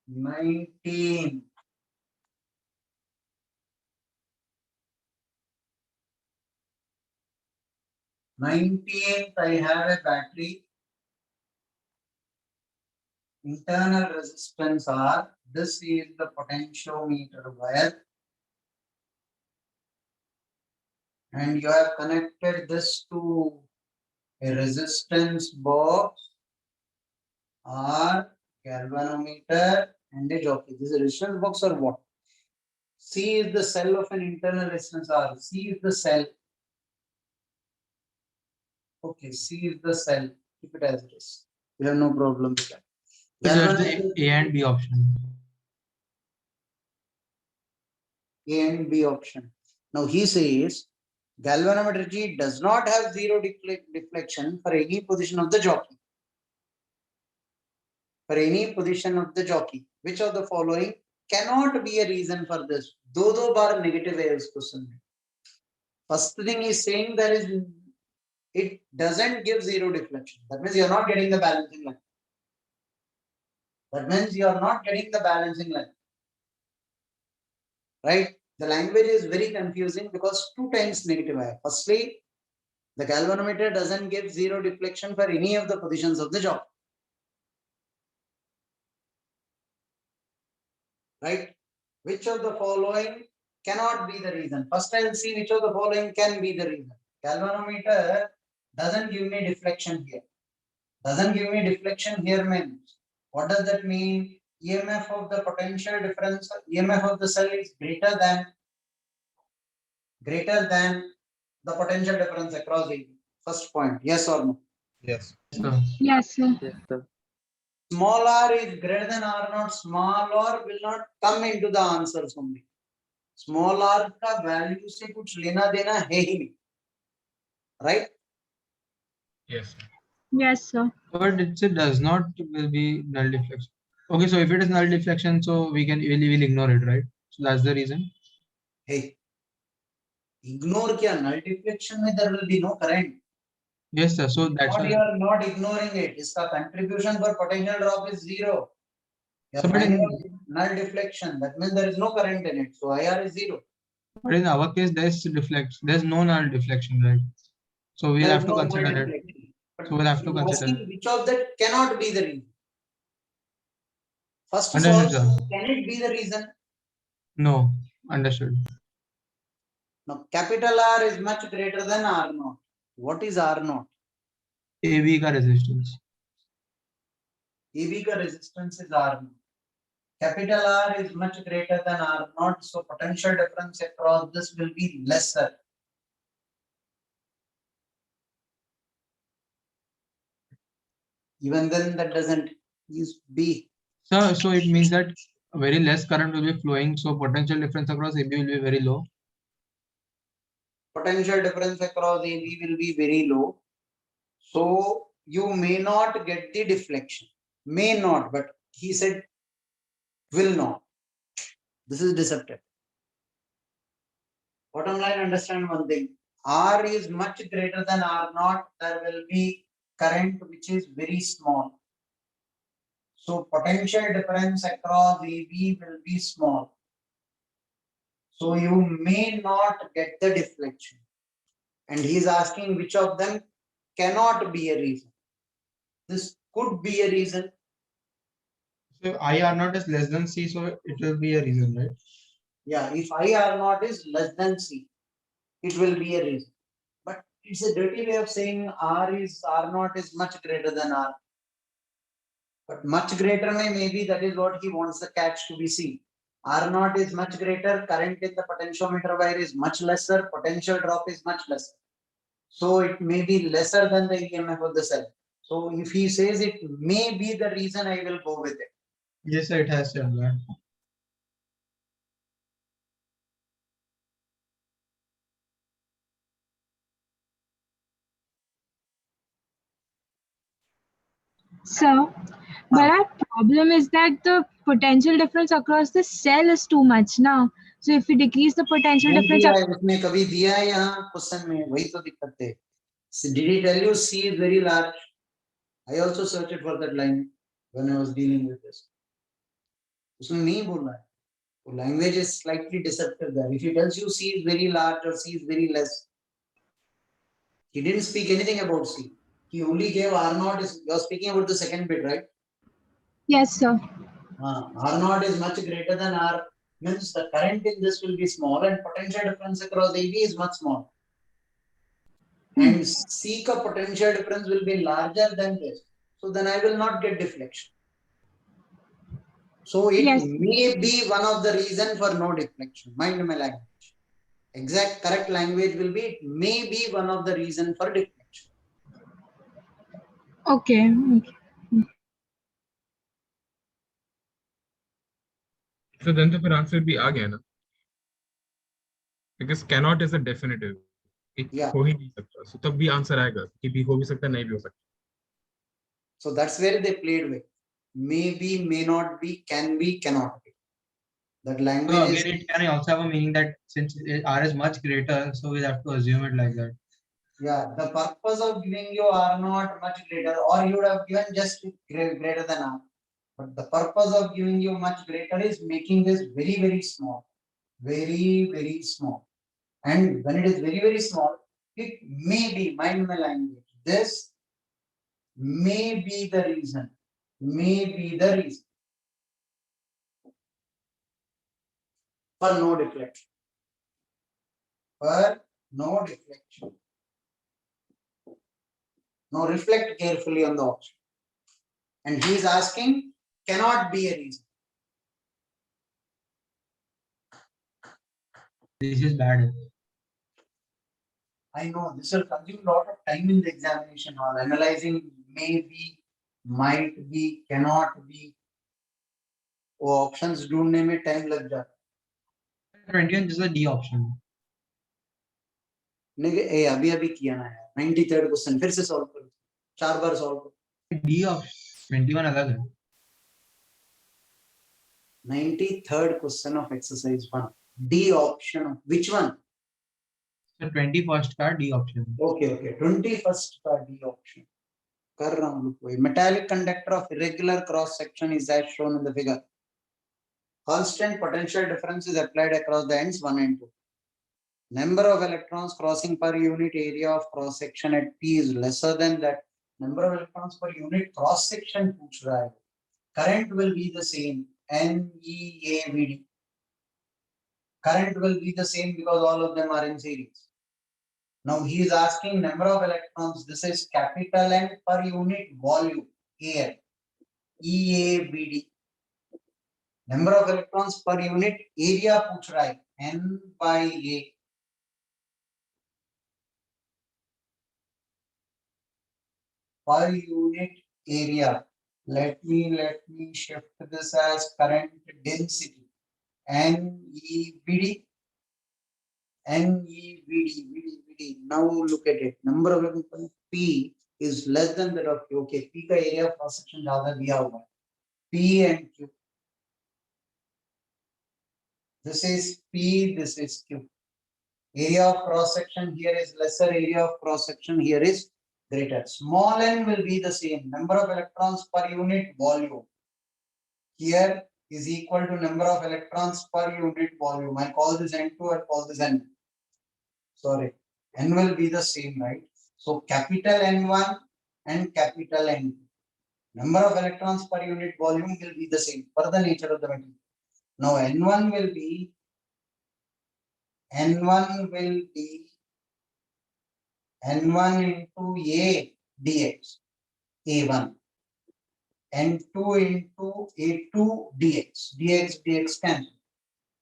Nineteen. Nineteenth, I have a battery. Internal resistance R. This is the potentiometer wire. And you have connected this to a resistance box R, galvanometer, and a jockey. This is a resistance box or what? C is the cell of an internal resistance R. C is the cell. Okay, C is the cell. Keep it as it is. We have no problem with that. So just the A and B option. A and B option. Now he says galvanometer G does not have zero deflection for any position of the jockey. For any position of the jockey. Which of the following cannot be a reason for this? दो बार negative है इस question में. First thing is saying there is it doesn't give zero deflection. That means you are not getting the balancing line. That means you are not getting the balancing line. Right? The language is very confusing because two times negative hai. Firstly, the galvanometer doesn't give zero deflection for any of the positions of the job. Right? Which of the following cannot be the reason? First I will see which of the following can be the reason. Galvanometer doesn't give me deflection here. Doesn't give me deflection here means, what does that mean? EMF of the potential difference, EMF of the cell is greater than the potential difference across AB. First point, yes or no? Yes. Sir. Yes, sir. Yes, sir. Small r is greater than r naught. Small r will not come into the answers only. Small r का value से कुछ लेना देना है ही नहीं. Right? Yes. Yes, sir. But it does not will be null deflection. Okay, so if it is null deflection, so we will ignore it, right? So that's the reason. Hey, ignore क्या? Null deflection में there will be no current. Yes, sir. So that's What why. you are not ignoring it. इसका contribution for potential drop is zero. You are So, but finding in, out null deflection. That means there is no current in it. So IR is zero. but in our case, there's no null deflection, right? So we'll There have is to no consider null it. deflection. But So we'll have to I'm consider asking which of that cannot be the reason. First of Understood, all, sir. can it be the reason? No, understood. Now, capital R is much greater than R naught. What is R naught? AB का resistance. AB का resistance is R naught. Capital R is much greater than R naught. So potential difference across this will be lesser. Even then, that doesn't use B. So it means that very less current will be flowing. So potential difference across AB will be very low. Potential difference across AB will be very low. So you may not get the deflection. May not, but he said will not. This is deceptive. Bottom line, understand one thing. R is much greater than R naught. There will be current which is very small. So potential difference across AB will be small. So you may not get the deflection. And he is asking which of them cannot be a reason. This could be a reason. So IR naught is less than C, so it will be a reason, right? Yeah, if IR naught is less than C, it will be a reason. But it's a dirty way of saying R naught is much greater than R. But much greater maybe that is what he wants the catch to be seen. R naught is much greater, current in the potentiometer wire is much lesser, potential drop is much lesser. So it may be lesser than the EMF of the cell. So if he says it may be the reason, I will go with it. Yes, sir, it has said that. So, but our problem is that the potential difference across the cell is too much now. So if we decrease the potential नहीं difference, दिया है, उसने कभी दिया है यहाँ question में, वही तो दिक्कत है. Did he tell you C is very large? I also searched for that line when I was dealing with this. उसने नहीं बोला है. Language is slightly deceptive there. If he tells you C is very large or C is very less, he didn't speak anything about C. He only gave R naught. You are speaking about the second bit, right? yes, sir. R naught is much greater than R, means the current in this will be small and potential difference across AB is much small. And C ka potential difference will be larger than this. So then I will not get deflection. So it may be one of the reason for no deflection. Mind my language. Exact correct language will be it may be one of the reason for deflection. Okay. So then the answer भी आ गया ना? Because cannot is a definitive. it हो ही नहीं सकता. So तब भी answer आएगा कि भी हो भी सकता नहीं भी हो सकता. So that's where they played with. Maybe, may not be, can be, cannot be. That language So is. again, it can also have a meaning that since R is much greater, so we have to assume it like that. Yeah, the purpose of giving you R naught much greater, or you would have given just greater than R. But the purpose of giving you much greater is making this very, very small. Very, very small. And when it is very, very small, it may be, mind my language, this may be the reason. May be the reason for no deflection. For no deflection. Now reflect carefully on the option. And he is asking, cannot be a reason. This is bad. I know this will consume a lot of time in the examination hall, analyzing may be, might be, cannot be. वो options ढूंढने में time लग जाता. 21 is the D option. नहीं अभी किया ना यार. 93rd क्वेश्चन फिर से सॉल्व करो. 4 बार सॉल्व करो. D option 21 अलग है. 93rd question of exercise 1. D option. Which one? So 21st का D option. Okay. 21st का D option. कर रहा हूँ लोग. Metallic conductor of irregular cross section is as shown in the figure. Constant potential difference is applied across the ends 1 and 2. Number of electrons crossing per unit area of cross section at P is lesser than that. Number of electrons per unit cross section पूछ रहा है. Current will be the same. NEAVD. Current will be the same because all of them are in series. Now he is asking number of electrons. This is capital N per unit volume. Air. EAVD. Number of electrons per unit area पूछ रहा है. N by A. Per unit area. Let me shift this as current density. NEVD. Now look at it. Number of electrons P is less than that of Q. Okay, P का area of cross section ज्यादा दिया हुआ है. P and Q. This is P. This is Q. Area of cross section here is lesser. Area of cross section here is greater. Small n will be the same. Number of electrons per unit volume here is equal to number of electrons per unit volume. I call this N2, I call this N. Sorry, N will be the same, right? So capital N1 and capital N2. Number of electrons per unit volume will be the same for the nature of the material. Now N1 will be N1 into A dx, A1. N2 into A2 dx, dx cancel.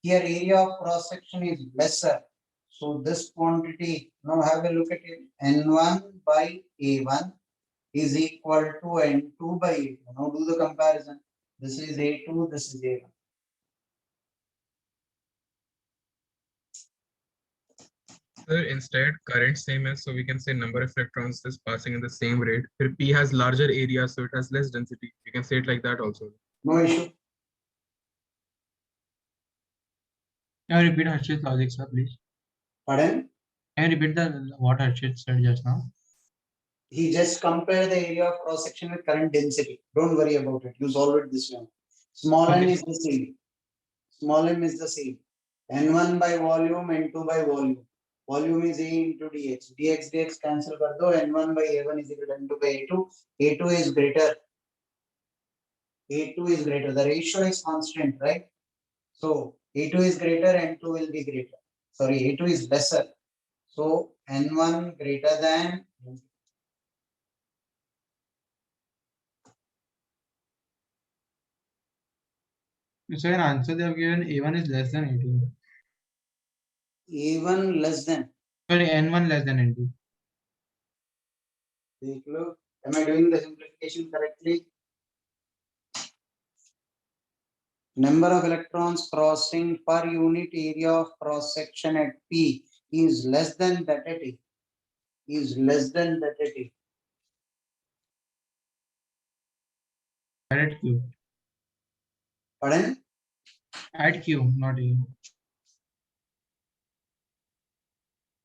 Here area of cross section is lesser. So this quantity, now have a look at it. N1 by A1 is equal to N2 by A2. Now do the comparison. This is A2, this is A1. Sir, instead, current same as, so we can say number of electrons is passing in the same rate. Here P has larger area, so it has less density. You can say it like that also. No issue. Can you repeat Harshit's logic, sir, please? Pardon? Can you repeat what Harshit said just now? He just compared the area of cross section with current density. Don't worry about it. You solve it this way. Small n Okay. is the same. Small m is the same. N1 by volume, N2 by volume. Volume is A into dx. Dx cancel kar do. N1 by A1 is equal to N2 by A2. A2 is greater. A2 is greater. The ratio is constant, right? So A2 is greater, N2 will be greater. Sorry, A2 is lesser. So N1 greater than. So in answer they have given A1 is less than A2. A1 less than. Sorry, N1 less than N2. Look, am I doing the simplification correctly? Number of electrons crossing per unit area of cross section at P is less than that at A. Is less than that at A. At Q. Pardon? At Q, not A.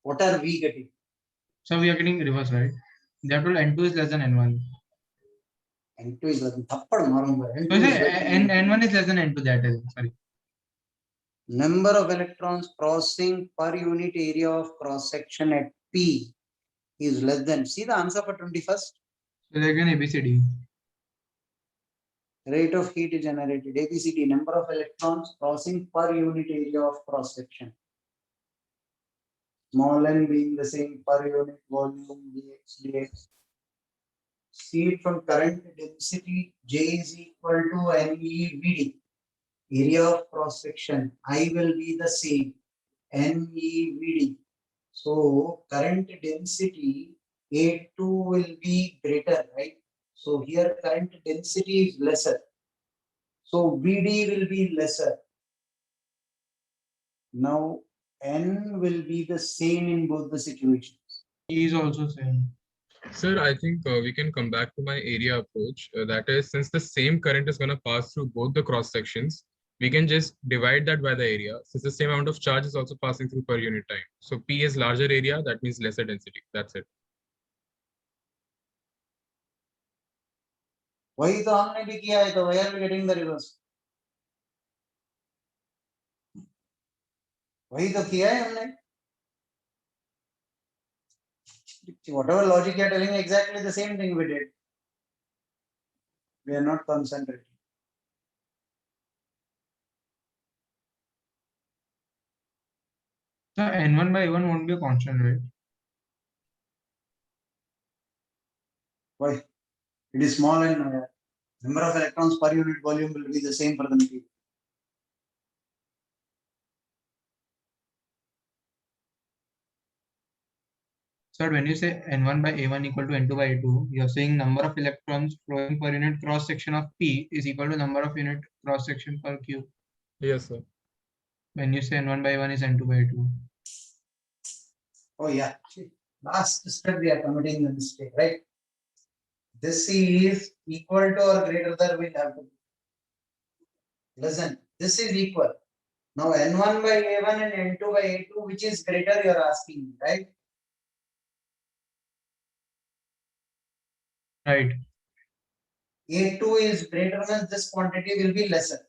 What are we getting? So we are getting reverse, right? They have told N2 is less than N1. N2 is less than. Thappad marunga. So N1 is less than N2, that is, sorry. Number of electrons crossing per unit area of cross section at P is less than. See the answer for 21st. So they're given ABCD. Rate of heat generated. ABCD. Number of electrons crossing per unit area of cross section. Small n being the same per unit volume dx. See it from current density. J is equal to NEVD. Area of cross section. I will be the same. NEVD. So current density A2 will be greater, right? So here current density is lesser. So VD will be lesser. Now N will be the same in both the situations. E is also same. Sir, I think we can come back to my area approach. That is, since the same current is going to pass through both the cross sections, we can just divide that by the area, since the same amount of charge is also passing through per unit time. So P is larger area, that means lesser density. That's it. वही तो हमने भी किया है, तो why are we getting the reverse? वही तो किया है हमने. Whatever logic you are telling, exactly the same thing we did. We are not concentrating. So N1 by A1 won't be a constant, right? Why? It is small and number of electrons per unit volume will be the same for the material. So when you say N1 by A1 equal to N2 by A2, you are saying number of electrons flowing per unit cross section of P is equal to number of unit cross section per Q. Yes, sir. When you say N1 by A1 is N2 by A2. Oh yeah. Last step we are committing the mistake, right? This is equal to or greater than we have to. Listen, this is equal. Now N1 by A1 and N2 by A2, which is greater, you are asking me, right? Right. A2 is greater than this quantity will be lesser.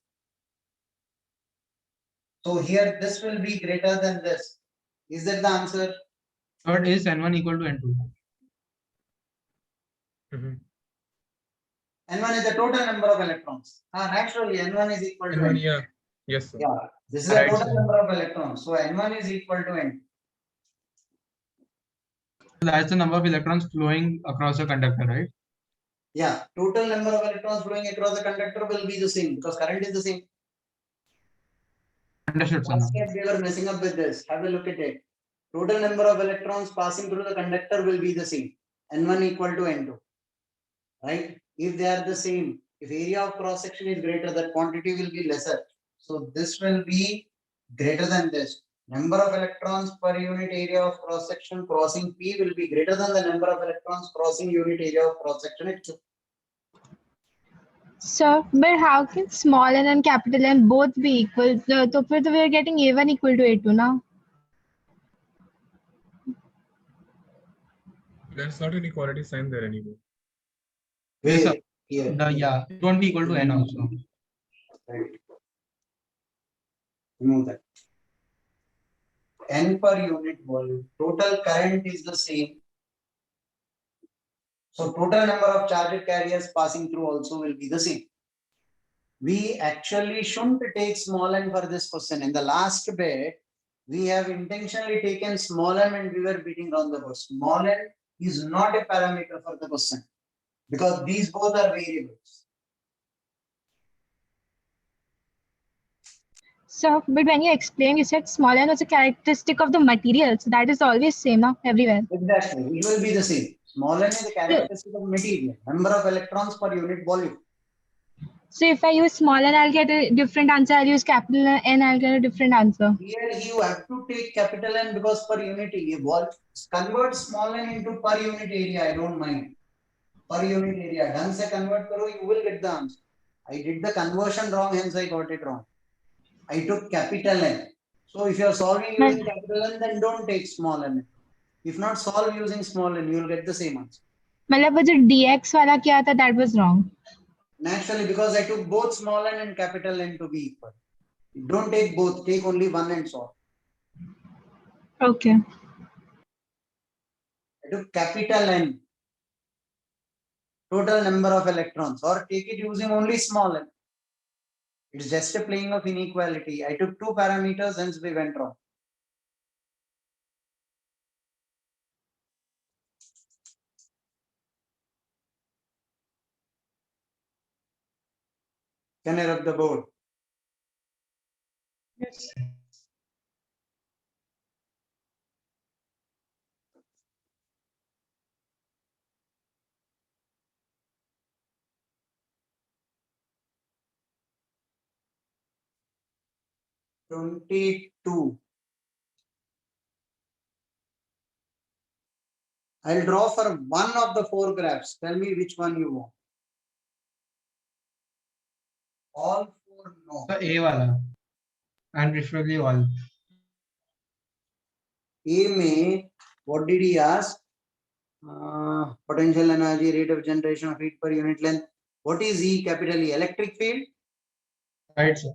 So here this will be greater than this. Is that the answer? Third is N1 equal to N2. N1 is the total number of electrons. Naturally, N1 is equal to N1, N2. yeah. Yes, sir. Yeah, this is Right, the total sir. number of electrons. So N1 is equal to N2. That's the number of electrons flowing across a conductor, right? Yeah, total number of electrons flowing across the conductor will be the same because current is the same. Understood, sir. Last step we were messing up with this. Have a look at it. Total number of electrons passing through the conductor will be the same. N1 equal to N2. Right? If they are the same, if area of cross section is greater, that quantity will be lesser. So this will be greater than this. Number of electrons per unit area of cross section crossing P will be greater than the number of electrons crossing unit area of cross section H2. So, but how can small n and capital N both be equal? So we are getting A1 equal to A2 now. There's not an equality sign there anymore. Yes, sir. Here. Yeah, it won't be equal to N also. Right. Remove that. N per unit volume. Total current is the same. So total number of charged carriers passing through also will be the same. We actually shouldn't take small n for this question. In the last bit, we have intentionally taken small n and we were beating around the bush. Small n is not a parameter for the question because these both are variables. So, but when you explained, you said small n was a characteristic of the material. So that is always same now everywhere. Exactly, it will be the same. Small n is a characteristic of material, number of electrons per unit volume. So if I use small n, I'll get a different answer. I'll use capital N, I'll get a different answer. Here you have to take capital N because per unit area. Convert small n into per unit area. I don't mind. Per unit area. Done se convert karo, you will get the answer. I did the conversion wrong, hence I got it wrong. I took capital N. So if you are solving using capital N, then don't take small n. If not solve using small n, you will get the same answer. मतलब वो जो dx वाला क्या था, that was wrong. Naturally, because I took both small n and capital N to be equal. Don't take both, take only one and solve. Okay. I took capital N, total number of electrons, or take it using only small n. It's just a playing of inequality. I took two parameters, hence we went wrong. Can I rub the board? Yes. (22). I'll draw for one of the four graphs. Tell me which one you want. All four, no. The A wala. And preferably all. A में, what did he ask? Potential energy, rate of generation of heat per unit length. What is E, capital E? Electric field? Right, sir.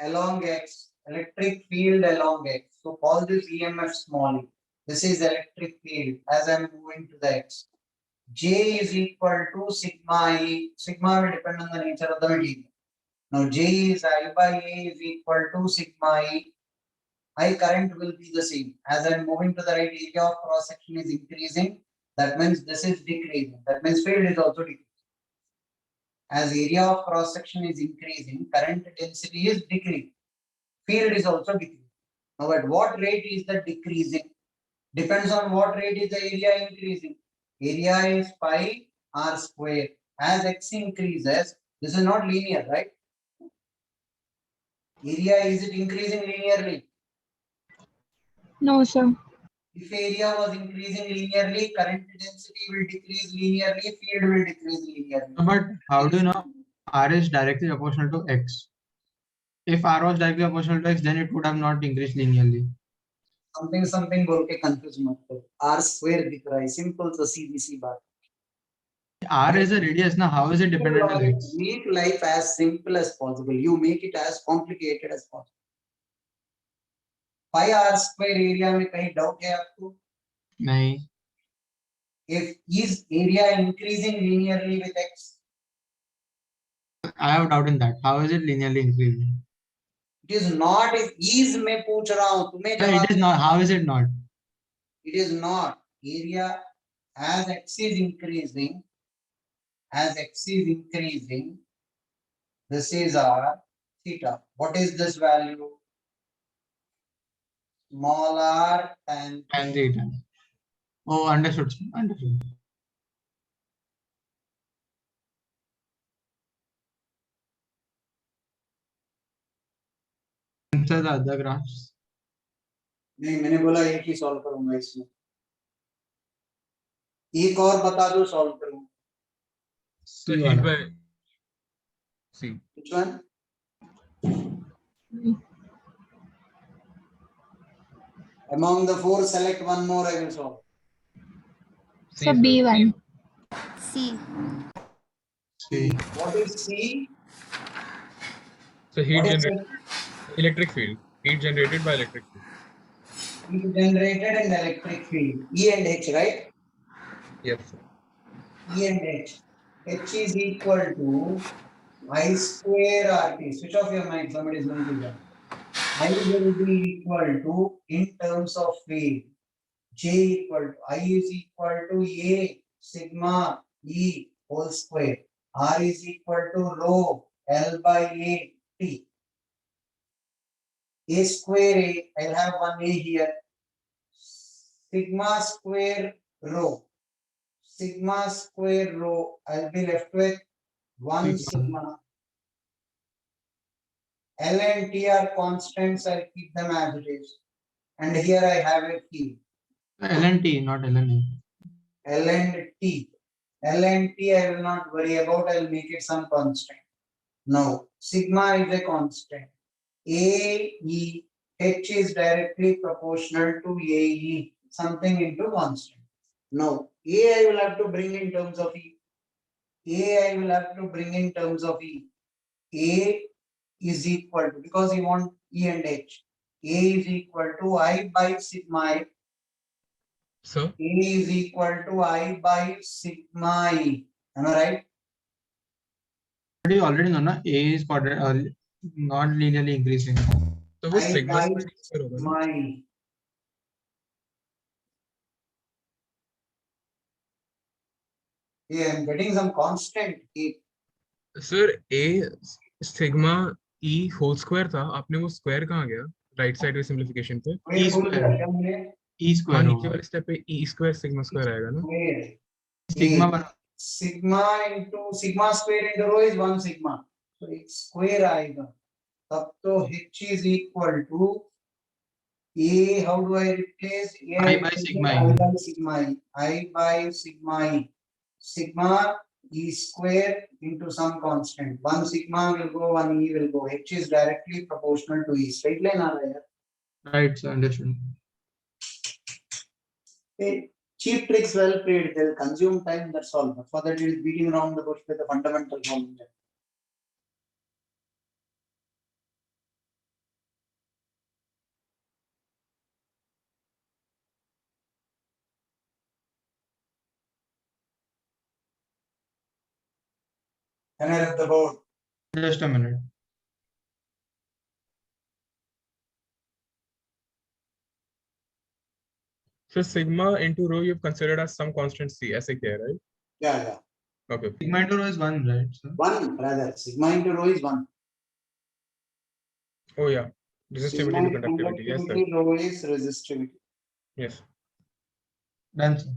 Along X. Electric field along X. So call this EMF small e. This is electric field as I'm moving to the X. J is equal to sigma E. Sigma will depend on the nature of the material. Now J is I by A is equal to sigma E. I current will be the same. As I'm moving to the right, area of cross section is increasing. That means this is decreasing. That means field is also decreasing. As area of cross section is increasing, current density is decreasing. Field is also decreasing. Now at what rate is the decreasing? Depends on what rate is the area increasing. Area is pi r square. As x increases, this is not linear, right? Area, is it increasing linearly? No, sir. If area was increasing linearly, current density will decrease linearly, field will decrease linearly. But how do you know R is directly proportional to X? If R was directly proportional to X, then it would have not increased linearly. Something बोल के confuse मत करो. R square दिख रहा है. Simple सा सीधी सी बात. R is a radius. Now, how is it dependent on X? Make life as simple as possible. You make it as complicated as possible. Pi r square area में कहीं doubt है आपको? नहीं. If is area increasing linearly with X? I have doubt in that. How is it linearly increasing? It is not. If is मैं पूछ रहा हूँ तुम्हें No, it is not. How is it not? It is not. area as x is increasing, this is our theta. What is this value? Small r tan Tan theta. Oh, understood. Understood. Answer the other graphs. नहीं, मैंने बोला एक ही solve करूंगा इसमें, एक और बता दो सॉल्व करूंगा. So heat by C. Which one? Among the four, select one more. I will solve. So B1. C. C. What is C? So heat What is generated, electric field. Heat generated by electric field. Heat generated and electric field. E and H, right? Yes, sir. E and H. H is equal to I square RT. Switch off your mic. Somebody is going to join. I will be equal to, in terms of field, J equal to, I is equal to A sigma E whole square. R is equal to rho L by A T. A square A, I'll have one A here. Sigma square rho. Sigma square rho, I'll be left with 1 sigma. L and T are constants, I'll keep them as it is. And here I have a key. L and T, not L and A. L and T. L and T I will not worry about, I'll make it some constant. Now, sigma is a constant. AE, H is directly proportional to AE, something into constant. Now, A I will have to bring in terms of E. A I will have to bring in terms of E. A is equal to, because you want E and H, A is equal to I by sigma E. So A is equal to I by sigma E. Am I right? But you already know, na? A is quadratic, not linearly increasing. तो वो I sigma by square D square होगा ना? sigma E. Yeah, I'm getting some constant. Sir, A sigma E whole square था, आपने वो square कहाँ गया? Right side में simplification पे? E square. E हाँ, square नीचे होगा. वाले step पे E square sigma square आएगा ना? Sigma बना. Sigma into sigma square into rho is 1 sigma. So it's square आएगा. तब तो H is equal to A. How do I replace? I by sigma E. I by sigma E. I by sigma E. Sigma E square into some constant. 1 sigma will go, 1 E will go. H is directly proportional to E. Straight line आ रहा है. Right, so understood. Hey, cheap tricks well played. They'll consume time. That's all. But for that, it is beating around the bush with the fundamental formula. Center of the board. Just a minute. So sigma into rho you've considered as some constant C, ऐसे क्या है, right? Yeah, yeah. Okay. Sigma into rho is 1, right? So 1 rather. Sigma into rho is 1. Oh yeah, resistivity Sigma to conductivity. Yes, sir. into rho is resistivity. Yes. done, sir.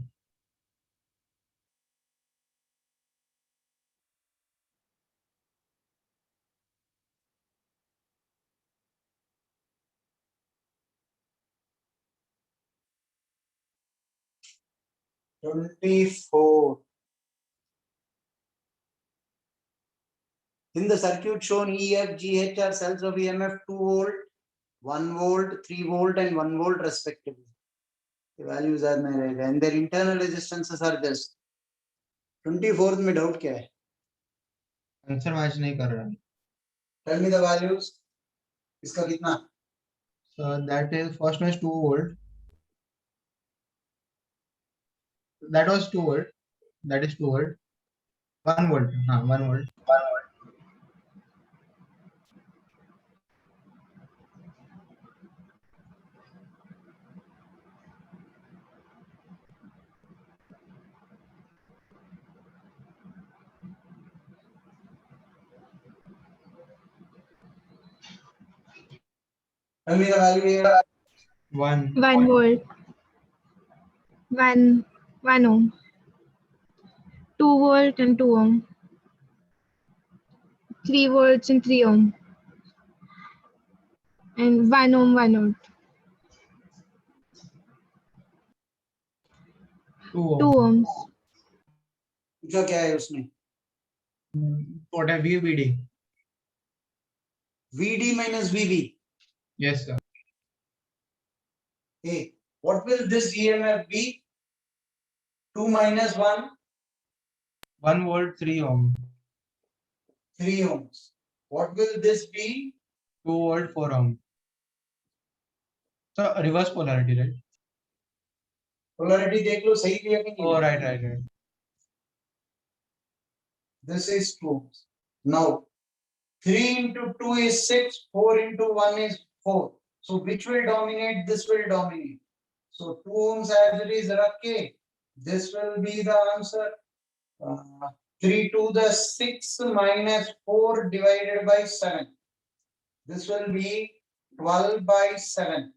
$24. In the circuit shown, E, F, G, H are cells of EMF 2 volt, 1 volt, 3 volt, and 1 volt respectively. The values are narrated, and their internal resistances are this. 24th में doubt क्या है? Answer match नहीं कर रहा. Tell me the values. इसका कितना? So that is, first one is 2 volt. That was 2 volt. That is 2 volt. 1 volt. 1 volt. Tell me the value here. 1. 1 volt. 1 ohm. 2 volt and 2 ohm. 3 volts and 3 ohm. And 1 ohm, 1 volt. 2 ohms. पूछा क्या है उसने? What have VBD? VD minus VB. Yes, sir. Hey, what will this EMF be? 2 minus 1? 1 volt, 3 ohm. 3 ohms. What will this be? 2 volt, 4 ohm. So reverse polarity, right? Polarity देख लो सही दिया कि नहीं? Oh, right. This is 2 ohms. Now, 3 into 2 is 6, 4 into 1 is 4. So which will dominate? This will dominate. So 2 ohms as it is rakhe. This will be the answer. 3 to the 6 minus 4 divided by 7. This will be 12 by 7.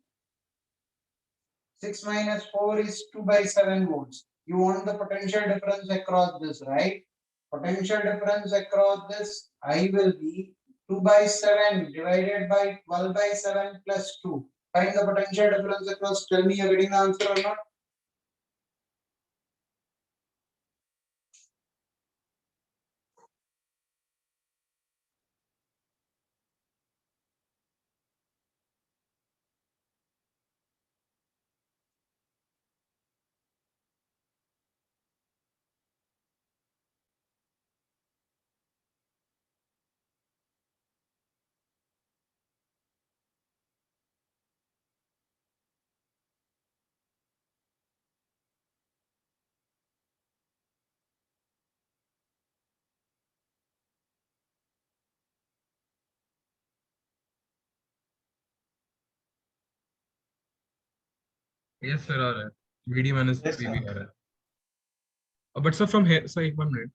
6 minus 4 is 2 by 7 volts. You want the potential difference across this, right? Potential difference across this, I will be 2 by 7 divided by 12 by 7 plus 2. Find the potential difference across. Tell me you're getting the answer or not. Yes, sir, आ रहा है. VD minus Yes, VB sir. आ रहा है. But sir, from here, so 1 minute.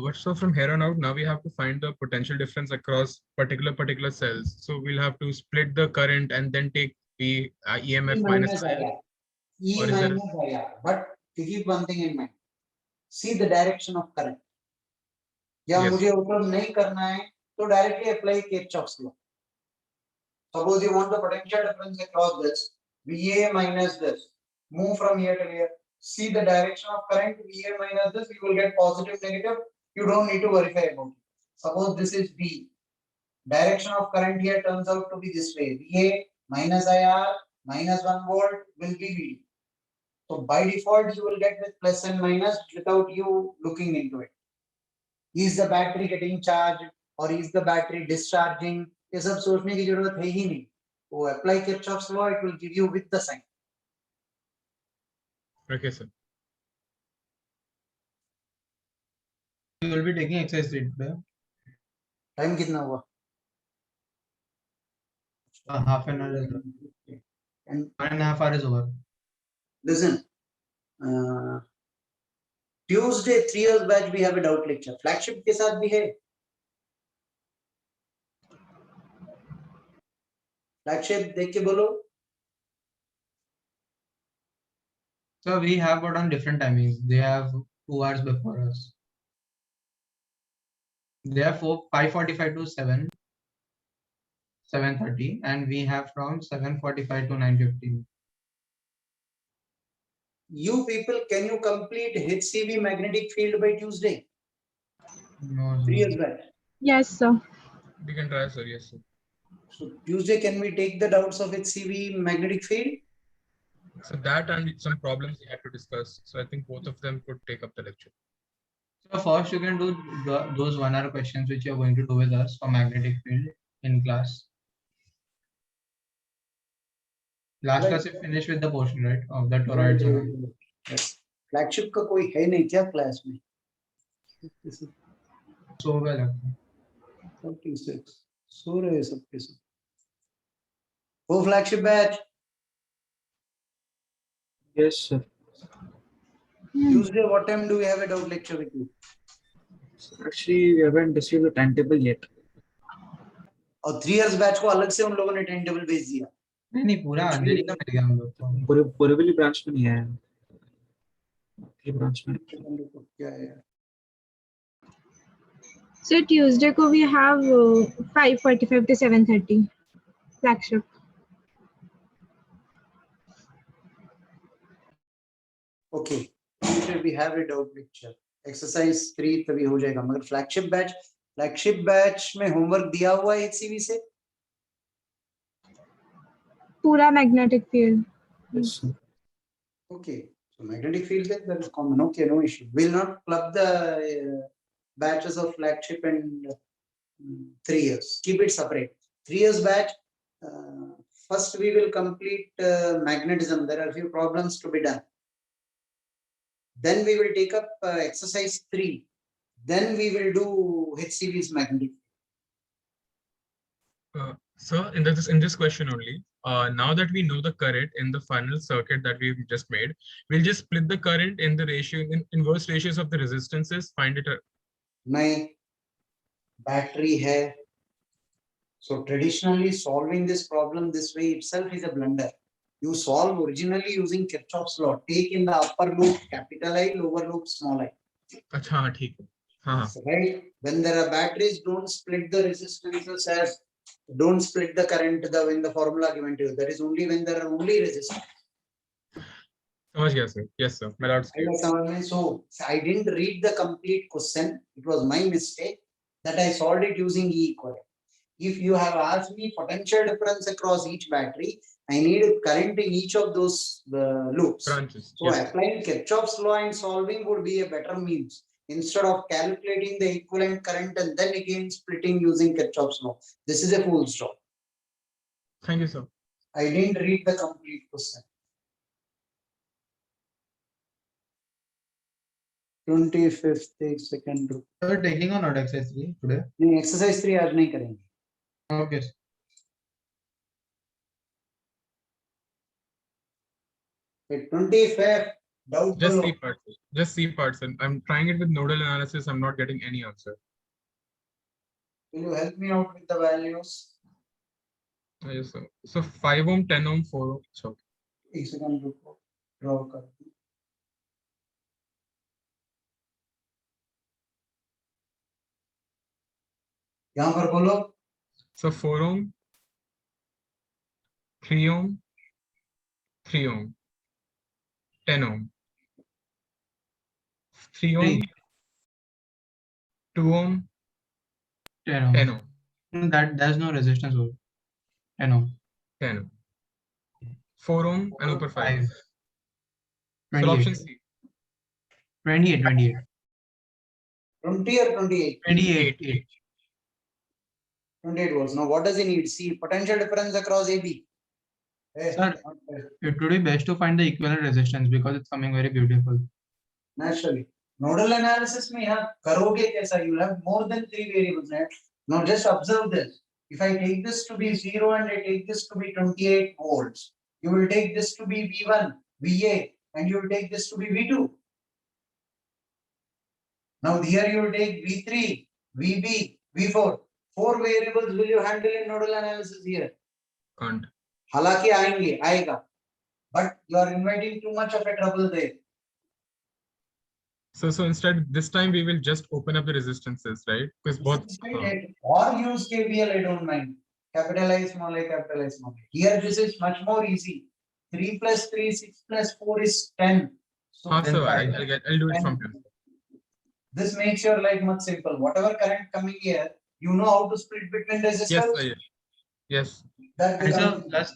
But so from here on out, now we have to find the potential difference across particular cells. So we'll have to split the current and then take the EMF minus IR. E Or is there- minus IR. But keep one thing in mind. See the direction of current. या Yes. मुझे उपयोग नहीं करना है तो directly apply Kirchhoff's law. Suppose you want the potential difference across this, VA minus this. Move from here to here. See the direction of current, VA minus this, you will get positive, negative. You don't need to verify about it. Suppose this is V. Direction of current here turns out to be this way. VA minus IR minus 1 volt will be VD. So by default, you will get with plus and minus without you looking into it. Is the battery getting charged or is the battery discharging? ये सब सोचने की जरूरत है ही नहीं. वो apply Kirchhoff's law, it will give you with the sign. Okay, sir. You will be taking exercise 3 today. Time कितना हुआ? Half an hour is over. And 1.5 hours is over. listen, Tuesday 3 years batch we have a doubt lecture. Flagship के साथ भी है. Flagship देख के बोलो. So we have got on different timings. They have 2 hours before us. They have 5:45 to 7:30, and we have from 7:45 to 9:15. You people, can you complete HCV magnetic field by Tuesday? No, 3 years batch. Yes, sir. We can try, sir. Yes, sir. So Tuesday, can we take the doubts of HCV magnetic field? So that and some problems we had to discuss. So I think both of them could take up the lecture. So first you can do those 1 hour questions which you are going to do with us for magnetic field in class. Last Right. class you finished with the portion, right, of the toroids. Yes. Flagship का कोई है नहीं क्या class में? So well. 36. सो रहे सबके सब. Go flagship batch. Yes, sir. Tuesday, what time do we have a doubt lecture with you? Actually, we haven't received the timetable yet. और 3 years batch को अलग से उन लोगों ने टाइम टेबल भेज दिया. नहीं पूरा अंधेरी का मिल गया हम लोग को। बोरीवली ब्रांच में नहीं है, ये ब्रांच में। क्या है? So Tuesday को we have 5:45 to 7:30 flagship. Okay, Tuesday we have a doubt picture. Exercise 3 तभी हो जाएगा, मगर फ्लैगशिप बैच में होमवर्क दिया हुआ है HCV से? पूरा magnetic field. Yes, sir. Okay, so magnetic field that is common. Okay, no issue. We'll not club the batches of flagship and 3 years. Keep it separate. 3 years batch. First, we will complete magnetism. There are a few problems to be done. Then we will take up exercise 3. Then we will do HCV's magnetic. So in this question only, now that we know the current in the final circuit that we've just made, we'll just split the current in the ratio, in inverse ratios of the resistances, find it. नहीं, battery है. So traditionally solving this problem this way itself is a blunder. You solve originally using Kirchhoff's law. Take in the upper loop capital I, lower loop small I. अच्छा हाँ ठीक है हाँ Right? When there are batteries, don't split the resistances as, don't split the current when the formula given to you. That is only when there are only resistance. समझ गया sir. Yes sir, my doubt's clear. So I didn't read the complete question. It was my mistake that I solved it using E equivalent. If you have asked me potential difference across each battery, I need a current in each of those loops. Branches. So Yes. applying Kirchhoff's law and solving would be a better means instead of calculating the equivalent current and then again splitting using Kirchhoff's law. This is a fool's job. Thank you sir. I didn't read the complete question. 25th second group. Sir, taking or not exercise 3 today? नहीं, exercise 3 आज नहीं करेंगे. Okay. The 25th doubt. Just see parts. And I'm trying it with nodal analysis. I'm not getting any answer. Will you help me out with the values? Yes sir. So 5 ohm, 10 ohm, 4 ohm. So एक second रुको, draw कर. यहाँ पर बोलो. So 4 ohm, 3 ohm, 3 ohm, 10 ohm, 3 ohm, 2 ohm, 10 ohm. 10 ohm. There's no resistance over 10 ohm. 10 ohm. 4 ohm and upper 5. So 28. option C. 28. 20 or 28? 28. 28 volts. Now what does he need? See potential difference across AB. Sir, it would be best to find the equivalent resistance because it's coming very beautiful. Naturally. Nodal analysis में यहाँ करोगे कैसा? You have more than 3 variables. Right? Now just observe this. If I take this to be 0 and I take this to be 28 volts, you will take this to be V1, VA, and you will take this to be V2. Now here you will take V3, VB, V4. 4 variables will you handle in nodal analysis here? Can't. हालांकि आएगा. But you are inviting too much of a trouble there. So instead, this time we will just open up the resistances, right? Because both. Or use KVL, I don't mind. Capitalize small I, capitalize small I. Here this is much more easy. 3 plus 3, 6 plus 4 is 10. So I'll do it from here. This makes your life much simple. Whatever current coming here, you know how to split between resistors. Yes. That And so plus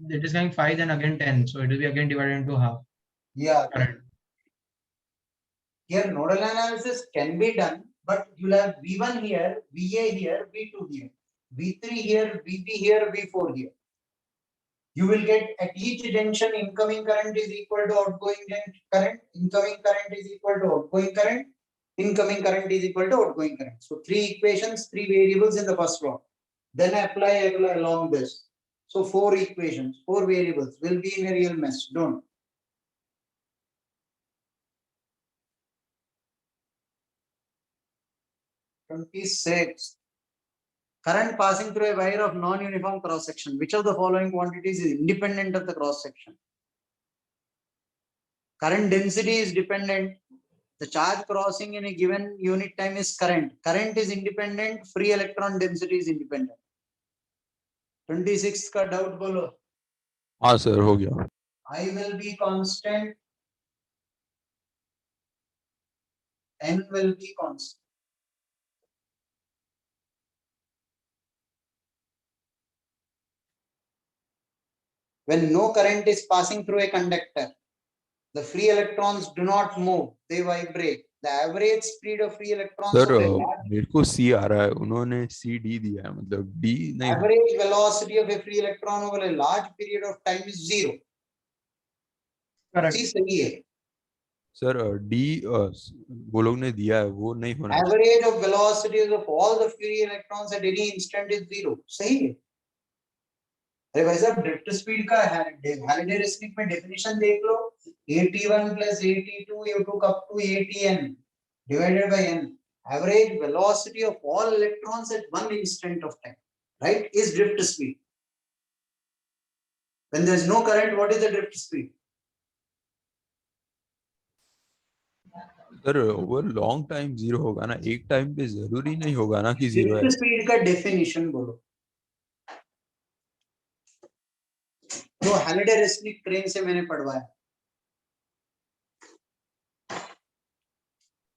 it is going 5 then again 10. So it will be again divided into half. Yeah. Correct. Here nodal analysis can be done, but you'll have V1 here, VA here, V2 here, V3 here, VB here, V4 here. You will get at each junction incoming current is equal to outgoing current, incoming current is equal to outgoing current, incoming current is equal to outgoing current. So 3 equations, 3 variables in the first block. Then apply along this. So 4 equations, 4 variables will be in a real mess. Don't. Twenty-six. Current passing through a wire of non-uniform cross section. Which of the following quantities is independent of the cross section? Current density is dependent. The charge crossing in a given unit time is current. Current is independent. Free electron density is independent. 26 का doubt बोलो. हाँ sir हो गया. I will be constant. N will be constant. When no current is passing through a conductor, the free electrons do not move, they vibrate. The average speed of free electrons sir of a large मेरे को C आ रहा है, उन्होंने CD दिया है, मतलब D नहीं. average velocity of a free electron over a large period of time is 0. Correct. C सही है. सर D वो लोग ने दिया है, वो नहीं होना. Average of velocities of all the free electrons at any instant is 0. सही है. अरे भाई साहब ड्रिफ्ट स्पीड का Halliday-Resnick में डेफिनेशन देख लो. AT1 plus AT2 you took up to ATN divided by N. Average velocity of all electrons at one instant of time, right, is drift speed. When there is no current, what is the drift speed? Sir over long time 0 होगा ना, एक time पे जरूरी नहीं होगा ना कि 0 है. drift speed का डेफिनेशन बोलो. तो Halliday-Resnick ट्रेन से मैंने पढ़वाया.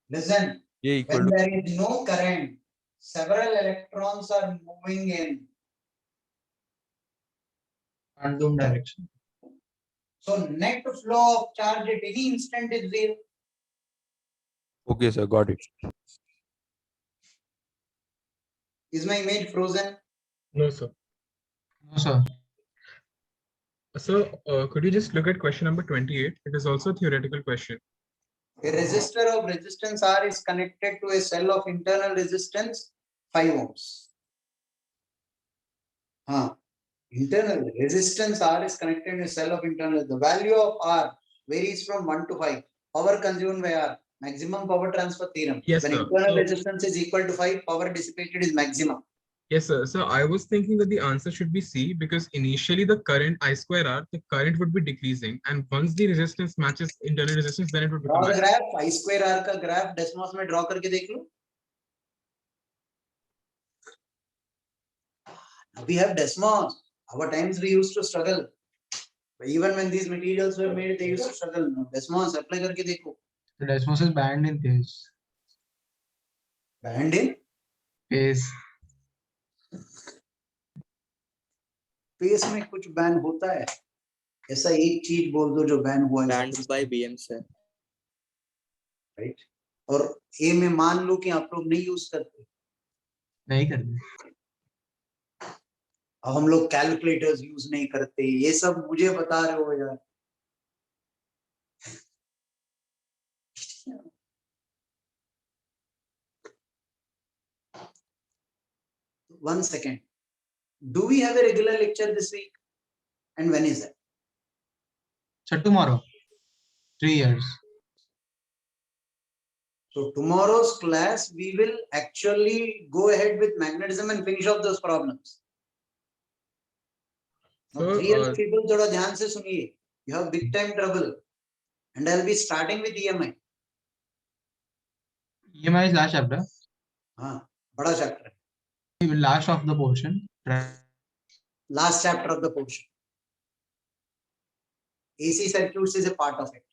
Listen, when there is no current, several electrons are moving in Random direction. so net flow of charge at any instant is 0. Okay sir, got it. Is my image frozen? No, sir. No, sir. So, could you just look at question number 28? It is also a theoretical question. A resistor of resistance R is connected to a cell of internal resistance 5 ohms. Internal resistance R is connected to a cell of internal. The value of R varies from 1 to 5. Power consumed by R, maximum power transfer theorem. Yes, when sir. internal So- resistance is equal to 5, power dissipated is maximum. Yes, sir. So I was thinking that the answer should be C, because initially the current I square R, the current would be decreasing, and once the resistance matches internal resistance, then it would Draw become. the graph. I square R का graph Desmos में draw करके देख लो. We have Desmos. Our times we used to struggle. But even when these materials were made, they used to struggle. Desmos apply करके देखो. The Desmos is banned in phase. Banned in Phase. Face में कुछ ban होता है. ऐसा एक चीज बोल दो जो बैन हुआ है. Banned by BM sir. Right. और ए में मान लो कि आप लोग नहीं यूज करते. नहीं करते. अब हम लोग कैलकुलेटर्स यूज नहीं करते. ये सब मुझे बता रहे हो यार. One second. Do we have a regular lecture this week? And when is that? So tomorrow. 3 years. So tomorrow's class, we will actually go ahead with magnetism and finish off those problems. Now, So, 3 years people, थोड़ा ध्यान से सुनिए. You have big time trouble. And I'll be starting with EMI. EMI is last chapter. हाँ, बड़ा chapter. Last of the portion. Last chapter of the portion. AC circuits is a part of it.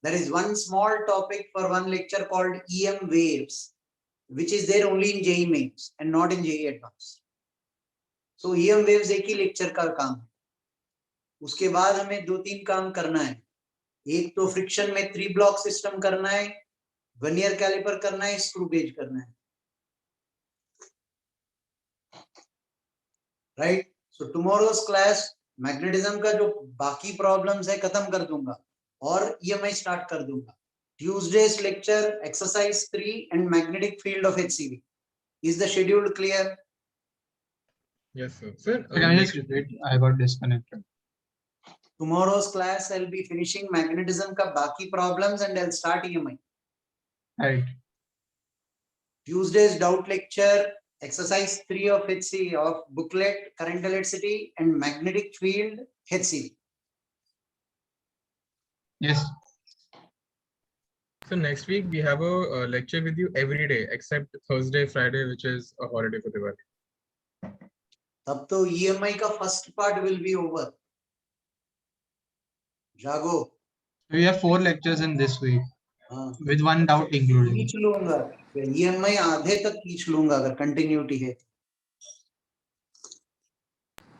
There is one small topic for one lecture called EM waves, which is there only in JEE Mains and not in JEE Advanced. So EM waves एक ही lecture का काम है. उसके बाद हमें 2-3 काम करना है. एक तो फ्रिक्शन में 3 block system करना है, वर्नियर कैलिपर करना है, स्क्रू गेज करना है. Right? So tomorrow's class magnetism का जो बाकी प्रॉब्लम्स है खत्म कर दूंगा और EMI स्टार्ट कर दूंगा. Tuesday's lecture exercise 3 and magnetic field of HCV. Is the schedule clear? Yes, sir. Sir, Can I just repeat? I got disconnected. Tomorrow's class I'll be finishing magnetism का बाकी problems and I'll start EMI. Right. Tuesday's doubt lecture exercise 3 of HC of booklet, current electricity and magnetic field HC. Yes. So next week we have a lecture with you every day except Thursday, Friday, which is a holiday for Diwali. तब तो EMI का first part will be over. जागो. We have 4 lectures in this week हाँ. with one doubt included. खींच लूंगा. EMI आधे तक खींच लूंगा अगर continuity है.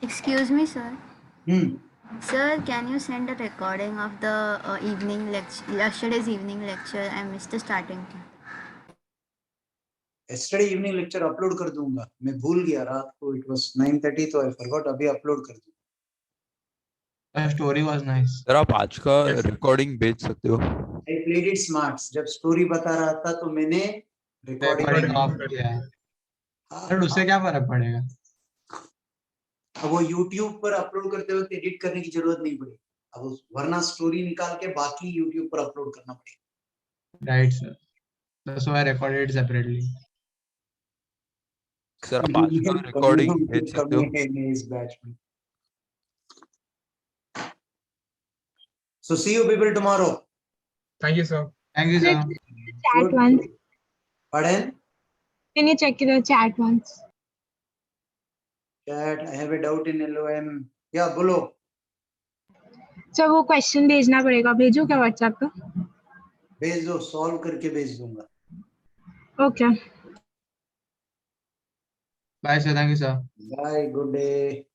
Excuse me, sir. Hmm. Sir, can you send a recording of the evening lecture, yesterday's evening lecture? I missed the starting part. Yesterday evening lecture upload कर दूंगा. मैं भूल गया रात को. It was 9:30 तो I forgot. अभी upload कर दूंगा. The story was nice. Sir आप आज का रिकॉर्डिंग भेज सकते हो? I played it smart. जब story बता रहा था तो मैंने Recording off किया है. सर उससे क्या फर्क पड़ेगा? अब वो YouTube पर अपलोड करते वक्त एडिट करने की जरूरत नहीं पड़ी. अब वरना स्टोरी निकाल के बाकी YouTube पर अपलोड करना पड़ेगा. Right, sir. That's why I recorded it separately. Sir आप आज का रिकॉर्डिंग भेज सकते हो? इस बैच में. So see you people tomorrow. Thank you, sir. Thank you, sir. Chat once. Pardon? Can you check the chat once? Chat. I have a doubt in LOM. Yeah, बोलो. Sir वो question भेजना पड़ेगा. भेजो क्या WhatsApp पे? भेज दो. Solve करके भेज दूंगा. Okay. Bye, sir. Thank you, sir. Bye. Good day.